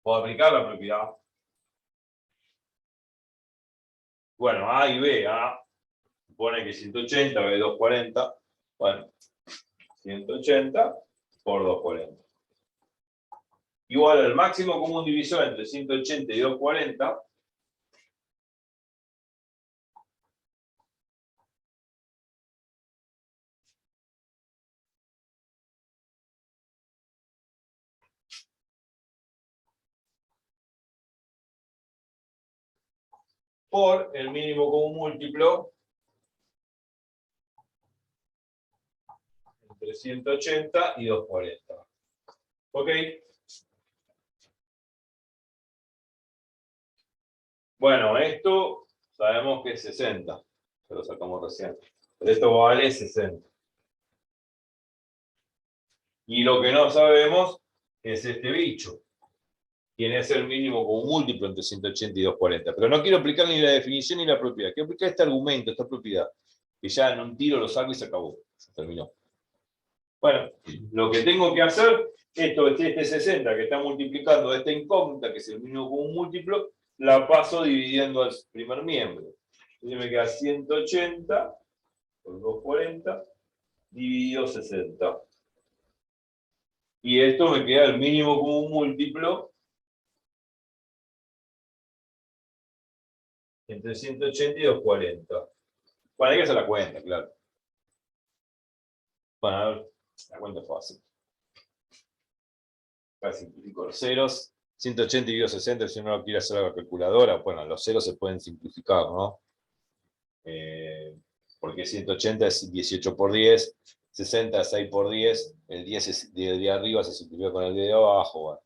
Speaker 1: Puedo aplicar la propiedad. Bueno, A y B. A supone que 180, B 240. Bueno, 180 por 240. Igual al máximo común divisor entre 180 y 240. por el mínimo común múltiplo entre 180 y 240. ¿Ok? Bueno, esto sabemos que es 60. Se lo sacamos recién. Pero esto vale 60. Y lo que no sabemos es este bicho. ¿Quién es el mínimo común múltiplo entre 180 y 240? Pero no quiero aplicar ni la definición ni la propiedad. Quiero aplicar este argumento, esta propiedad. Que ya en un tiro lo saco y se acabó. Se terminó. Bueno, lo que tengo que hacer, este 60 que está multiplicando esta incógnita, que es el mínimo común múltiplo, la paso dividiendo al primer miembro. Entonces me queda 180 por 240 dividido 60. Y esto me queda el mínimo común múltiplo entre 180 y 240. Bueno, hay que hacer la cuenta, claro. Bueno, a ver, la cuenta es fácil. Acá simplifico los ceros. 180 dividido 60, si uno lo quiere hacer a la calculadora, bueno, los ceros se pueden simplificar, ¿no? Porque 180 es 18 por 10, 60 es 6 por 10, el 10 es de arriba se simplifica con el de abajo.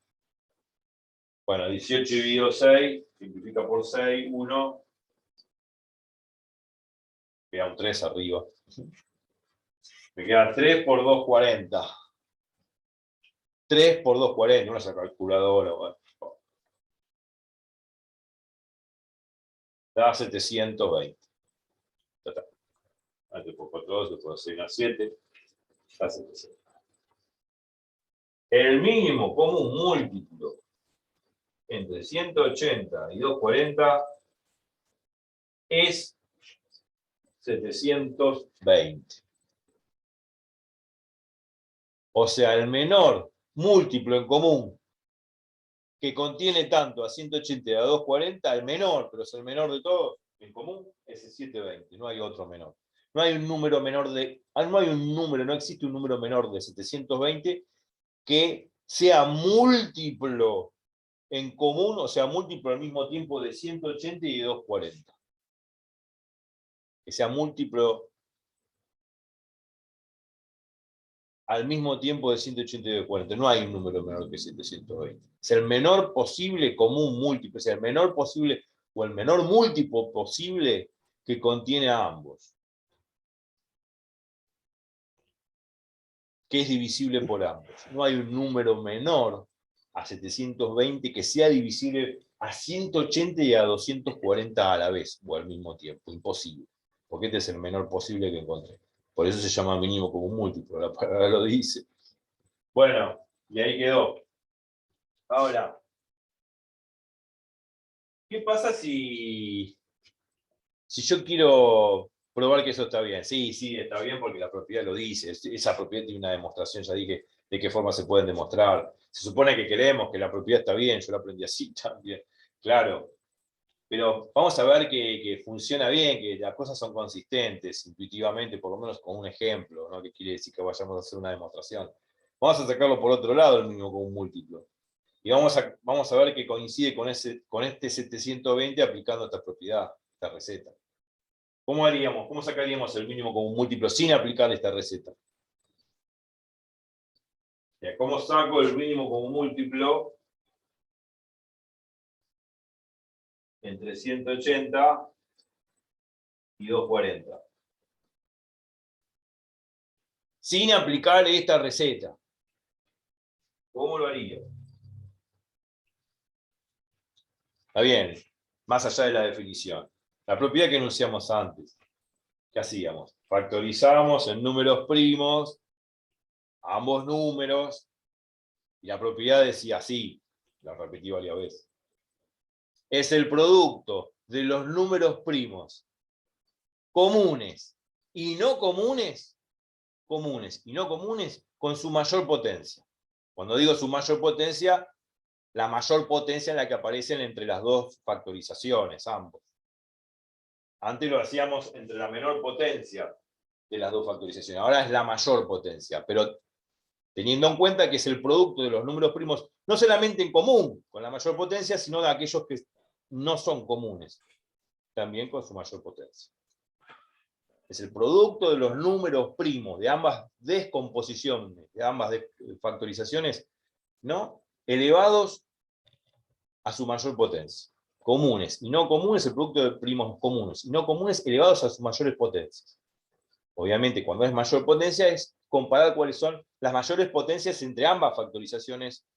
Speaker 1: Bueno, 18 dividido 6, simplifica por 6, 1. Queda un 3 arriba. Me queda 3 por 240. 3 por 240, una esa calculadora. Bueno. Da 720. Antes por 4, 2, después 6 a 7. Da 700. El mínimo común múltiplo entre 180 y 240 es 720. O sea, el menor múltiplo en común que contiene tanto a 180 y a 240, el menor, pero es el menor de todos, en común, es el 720. No hay otro menor. No hay un número menor de... No hay un número, no existe un número menor de 720 que sea múltiplo en común, o sea, múltiplo al mismo tiempo de 180 y de 240. Que sea múltiplo al mismo tiempo de 180 y de 240. No hay un número menor que 720. Es el menor posible común múltiplo, es el menor posible o el menor múltiplo posible que contiene a ambos. Que es divisible por ambos. No hay un número menor a 720 que sea divisible a 180 y a 240 a la vez, o al mismo tiempo. Imposible. Porque este es el menor posible que encontré. Por eso se llama mínimo común múltiplo, la palabra lo dice. Bueno, y ahí quedó. Ahora, ¿qué pasa si yo quiero probar que eso está bien? Sí, está bien porque la propiedad lo dice. Esa propiedad tiene una demostración, ya dije de qué forma se pueden demostrar. Se supone que queremos que la propiedad está bien, yo la aprendí así también, claro. Pero vamos a ver que funciona bien, que las cosas son consistentes intuitivamente, por lo menos con un ejemplo, ¿no? Que quiere decir que vayamos a hacer una demostración. Vamos a sacarlo por otro lado, el mínimo común múltiplo. Y vamos a ver que coincide con este 720 aplicando esta propiedad, esta receta. ¿Cómo haríamos? ¿Cómo sacaríamos el mínimo común múltiplo sin aplicar esta receta? ¿Cómo saco el mínimo común múltiplo entre 180 y 240? Sin aplicar esta receta. ¿Cómo lo haría? Está bien, más allá de la definición. La propiedad que enunciamos antes. ¿Qué hacíamos? Factorizábamos en números primos ambos números, y la propiedad decía así, la repetí varias veces. Es el producto de los números primos comunes y no comunes, con su mayor potencia. Cuando digo su mayor potencia, la mayor potencia en la que aparecen entre las dos factorizaciones, ambos. Antes lo hacíamos entre la menor potencia de las dos factorizaciones, ahora es la mayor potencia, pero teniendo en cuenta que es el producto de los números primos, no solamente en común con la mayor potencia, sino de aquellos que no son comunes. también con su mayor potencia. Es el producto de los números primos de ambas descomposiciones, de ambas factorizaciones, ¿no?, elevados a su mayor potencia. Comunes y no comunes, el producto de primos comunes y no comunes elevados a sus mayores potencias. Obviamente, cuando es mayor potencia, es comparar cuáles son las mayores potencias entre ambas factorizaciones,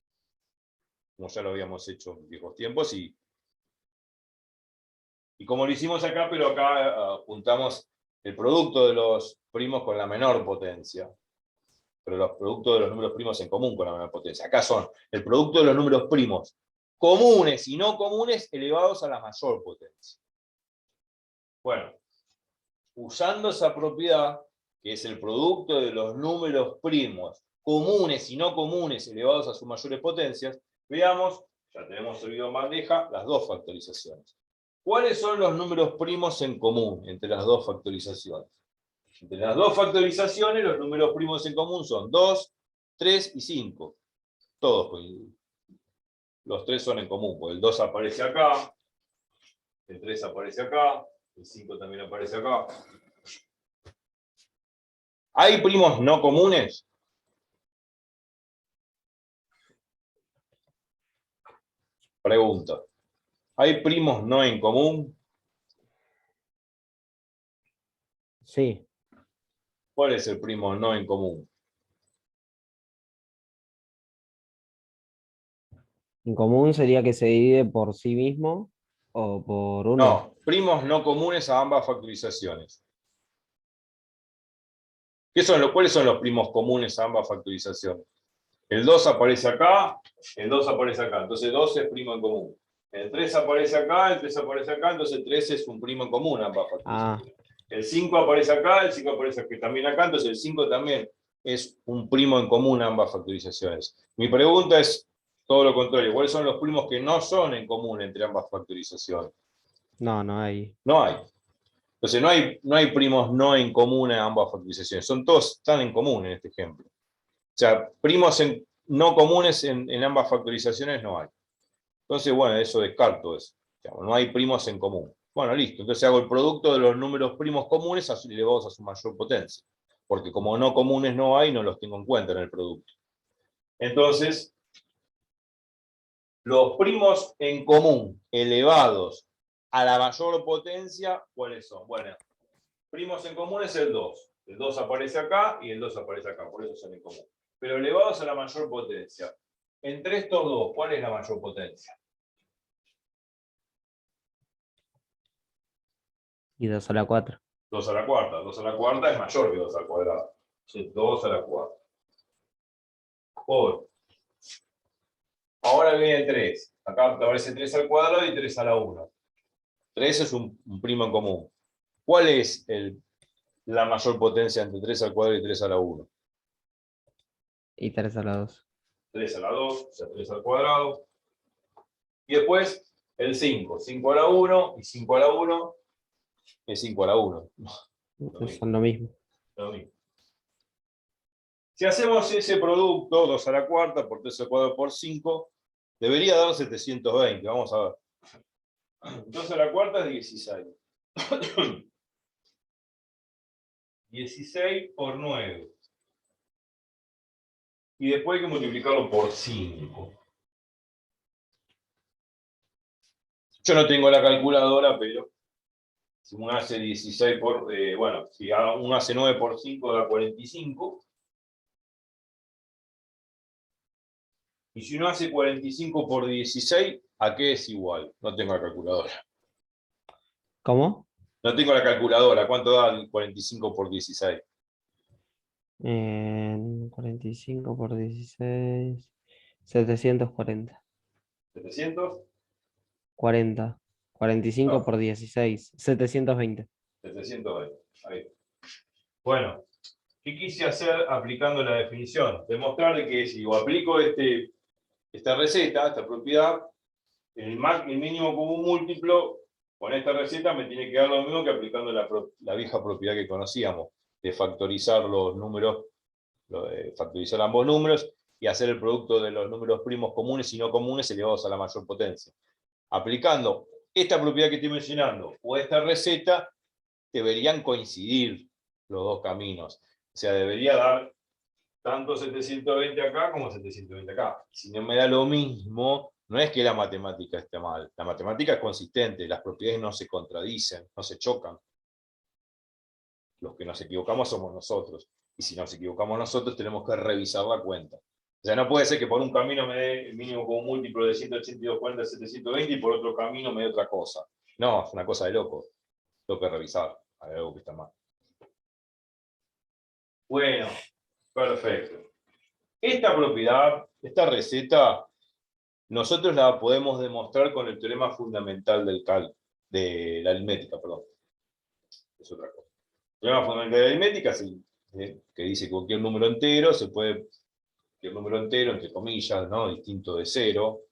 Speaker 1: como ya lo habíamos hecho en viejos tiempos, y como lo hicimos acá, pero acá juntamos el producto de los primos con la menor potencia, pero los productos de los números primos en común con la menor potencia. Acá son el producto de los números primos comunes y no comunes elevados a la mayor potencia. Bueno, usando esa propiedad, que es el producto de los números primos comunes y no comunes elevados a sus mayores potencias, veamos, ya tenemos servido en bandeja, las dos factorizaciones. ¿Cuáles son los números primos en común entre las dos factorizaciones? Entre las dos factorizaciones, los números primos en común son 2, 3 y 5. Todos, pues, los 3 son en común, porque el 2 aparece acá, el 3 aparece acá, el 5 también aparece acá. ¿Hay primos no comunes? Pregunta. ¿Hay primos no en común?
Speaker 2: Sí,
Speaker 1: ¿Cuál es el primo no en común?
Speaker 2: en común sería que se divide por sí mismo o por uno.
Speaker 1: No, primos no comunes a ambas factorizaciones. ¿Cuáles son los primos comunes a ambas factorizaciones? El 2 aparece acá, el 2 aparece acá, entonces 2 es primo en común. El 3 aparece acá, el 3 aparece acá, entonces 3 es un primo en común a ambas factorizaciones. El 5 aparece acá, el 5 aparece aquí, también acá, entonces el 5 también es un primo en común a ambas factorizaciones. Mi pregunta es todo lo contrario. ¿Cuáles son los primos que no son en común entre ambas factorizaciones?
Speaker 2: No, no hay.
Speaker 1: No hay. Entonces no hay primos no en común a ambas factorizaciones. Todos están en común en este ejemplo. O sea, primos no comunes en ambas factorizaciones no hay. Entonces, bueno, eso descarto eso. No hay primos en común. Bueno, listo. Entonces hago el producto de los números primos comunes elevados a su mayor potencia. Porque como no comunes no hay, no los tengo en cuenta en el producto. Entonces, los primos en común elevados a la mayor potencia, ¿cuáles son? Bueno, primos en común es el 2. El 2 aparece acá y el 2 aparece acá, por eso son en común. Pero elevados a la mayor potencia. Entre estos dos, ¿cuál es la mayor potencia?
Speaker 2: Y 2 a la 4.
Speaker 1: 2 a la cuarta. 2 a la cuarta es mayor que 2 al cuadrado. Entonces, 2 a la cuarta. Por. Ahora viene el 3. Acá aparece 3 al cuadrado y 3 a la 1. 3 es un primo en común. ¿Cuál es la mayor potencia entre 3 al cuadrado y 3 a la 1?
Speaker 2: Y 3 a la 2.
Speaker 1: 3 a la 2, o sea, 3 al cuadrado. Y después el 5. 5 a la 1 y 5 a la 1 es 5 a la 1.
Speaker 2: Son lo mismo.
Speaker 1: Lo mismo. Si hacemos ese producto, 2 a la cuarta por 3 al cuadrado por 5, debería dar 720. Vamos a ver. 2 a la cuarta es 16. 16 por 9. Y después hay que multiplicarlo por 5. Yo no tengo la calculadora, pero si uno hace 16 por... bueno, si uno hace 9 por 5 da 45. Y si uno hace 45 por 16, ¿a qué es igual? No tengo la calculadora.
Speaker 2: ¿Cómo?
Speaker 1: No tengo la calculadora. ¿Cuánto da el 45 por 16?
Speaker 2: 45 por 16. 740.
Speaker 1: ¿700?
Speaker 2: 40. 45
Speaker 1: No,
Speaker 2: por 16. 720.
Speaker 1: 720. Ahí. Bueno, ¿qué quise hacer aplicando la definición? Demostrarle que si yo aplico esta receta, esta propiedad, el mínimo común múltiplo con esta receta me tiene que dar lo mismo que aplicando la vieja propiedad que conocíamos, de factorizar los números, factorizar ambos números y hacer el producto de los números primos comunes y no comunes elevados a la mayor potencia. Aplicando esta propiedad que estoy mencionando o esta receta deberían coincidir los dos caminos. O sea, debería dar tanto 720 acá como 720 acá. Si no me da lo mismo, no es que la matemática esté mal. La matemática es consistente, las propiedades no se contradicen, no se chocan. Los que nos equivocamos somos nosotros. Y si nos equivocamos nosotros, tenemos que revisar la cuenta. O sea, no puede ser que por un camino me dé el mínimo como múltiplo de 182, 40, 720 y por otro camino me dé otra cosa. No, es una cosa de loco. Tengo que revisar. Hay algo que está mal. Bueno, perfecto. Esta propiedad, esta receta, nosotros la podemos demostrar con el teorema fundamental del cálculo, de la aritmética, perdón. Es otra cosa. El teorema fundamental de la aritmética, que dice que cualquier número entero se puede, cualquier número entero, entre comillas, ¿no? Distinto de 0,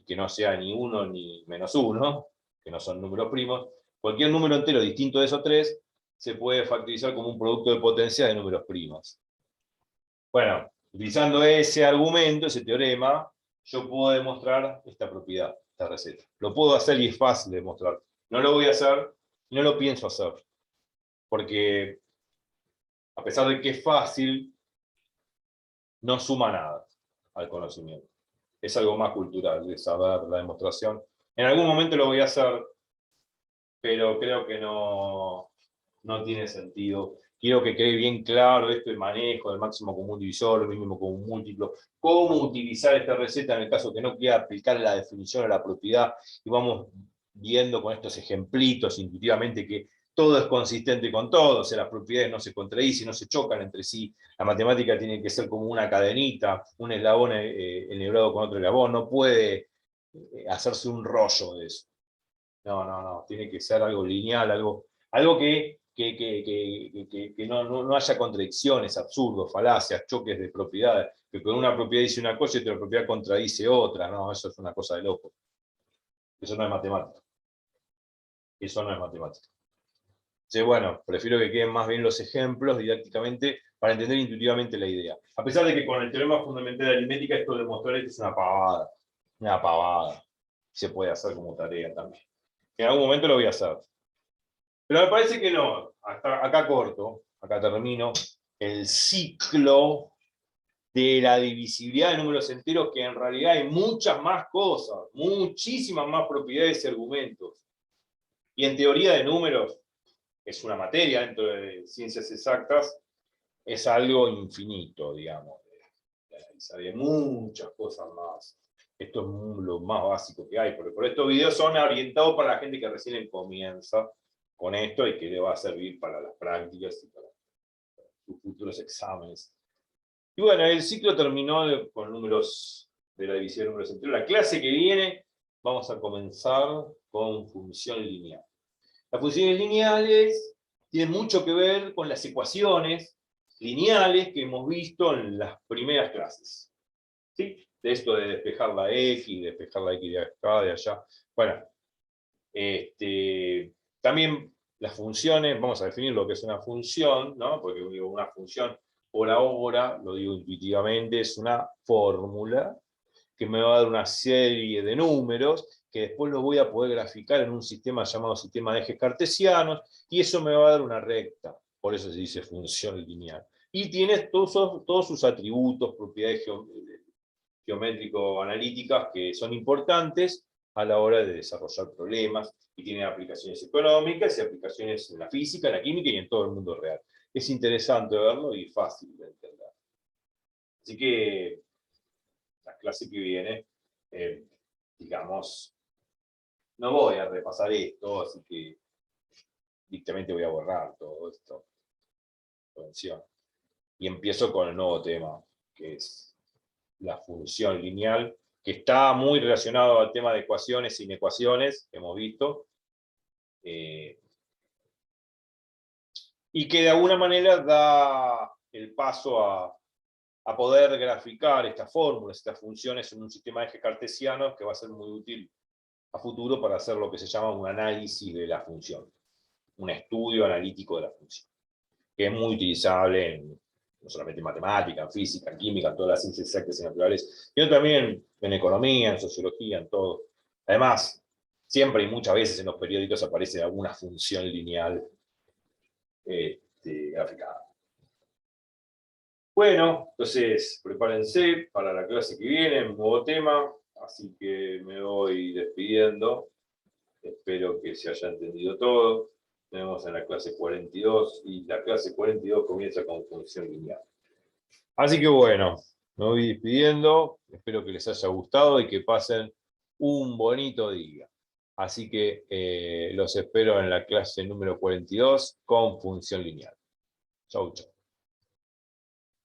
Speaker 1: que no sea ni 1 ni menos 1, que no son números primos, cualquier número entero distinto de esos tres se puede factorizar como un producto de potencia de números primos. Bueno, utilizando ese argumento, ese teorema, yo puedo demostrar esta propiedad, esta receta. Lo puedo hacer y es fácil de demostrar. No lo voy a hacer, no lo pienso hacer, porque a pesar de que es fácil, no suma nada al conocimiento. Es algo más cultural, de saber la demostración. En algún momento lo voy a hacer, pero creo que no tiene sentido. Quiero que quede bien claro esto del manejo del máximo común divisor, el mínimo común múltiplo, cómo utilizar esta receta en el caso que no quiera aplicar la definición a la propiedad, y vamos viendo con estos ejemplitos intuitivamente que todo es consistente con todo, o sea, las propiedades no se contradicen, no se chocan entre sí, la matemática tiene que ser como una cadenita, un eslabón enhebrado con otro eslabón, no puede hacerse un rollo de eso. No, tiene que ser algo lineal, algo que no haya contradicciones, absurdos, falacias, choques de propiedades, que con una propiedad dice una cosa y otra propiedad contradice otra. No, eso es una cosa de loco. Eso no es matemática. Eso no es matemática. Entonces, bueno, prefiero que queden más bien los ejemplos didácticamente para entender intuitivamente la idea. A pesar de que con el teorema fundamental de aritmética esto de demostrar esto es una pavada. Una pavada. Se puede hacer como tarea también. En algún momento lo voy a hacer. Pero me parece que no. Hasta acá corto, acá termino el ciclo de la divisibilidad de números enteros, que en realidad hay muchas más cosas, muchísimas más propiedades y argumentos. Y en teoría de números, es una materia dentro de ciencias exactas, es algo infinito, digamos. Hay muchas cosas más. Esto es lo más básico que hay. Por estos videos son orientados para la gente que recién comienza con esto y que le va a servir para las prácticas y para sus futuros exámenes. Y bueno, el ciclo terminó con números de la división de números enteros. La clase que viene vamos a comenzar con función lineal. Las funciones lineales tienen mucho que ver con las ecuaciones lineales que hemos visto en las primeras clases. ¿Sí? De esto de despejar la x, despejar la x de acá, de allá. Bueno, también las funciones, vamos a definir lo que es una función, ¿no? Porque digo, una función por ahora, lo digo intuitivamente, es una fórmula que me va a dar una serie de números que después los voy a poder graficar en un sistema llamado sistema de ejes cartesianos, y eso me va a dar una recta. Por eso se dice función lineal. Y tiene todos sus atributos, propiedades geométrico-analíticas que son importantes a la hora de desarrollar problemas, y tiene aplicaciones económicas y aplicaciones en la física, en la química y en todo el mundo real. Es interesante verlo y fácil de entender. Así que la clase que viene, digamos, no voy a repasar esto, así que directamente voy a borrar todo esto. Y empiezo con el nuevo tema, que es la función lineal, que está muy relacionado al tema de ecuaciones e inecuaciones que hemos visto, y que de alguna manera da el paso a poder graficar estas fórmulas, estas funciones en un sistema de ejes cartesianos que va a ser muy útil a futuro para hacer lo que se llama un análisis de la función, un estudio analítico de la función, que es muy utilizable no solamente en matemática, en física, en química, en todas las ciencias exactas y naturales, sino también en economía, en sociología, en todo. Además, siempre y muchas veces en los periódicos aparece alguna función lineal graficada. Bueno, entonces prepárense para la clase que viene, un nuevo tema, así que me voy despidiendo. Espero que se haya entendido todo. Nos vemos en la clase 42 y la clase 42 comienza con función lineal. Así que bueno, me voy despidiendo. Espero que les haya gustado y que pasen un bonito día. Así que los espero en la clase número 42 con función lineal. Chau, chau.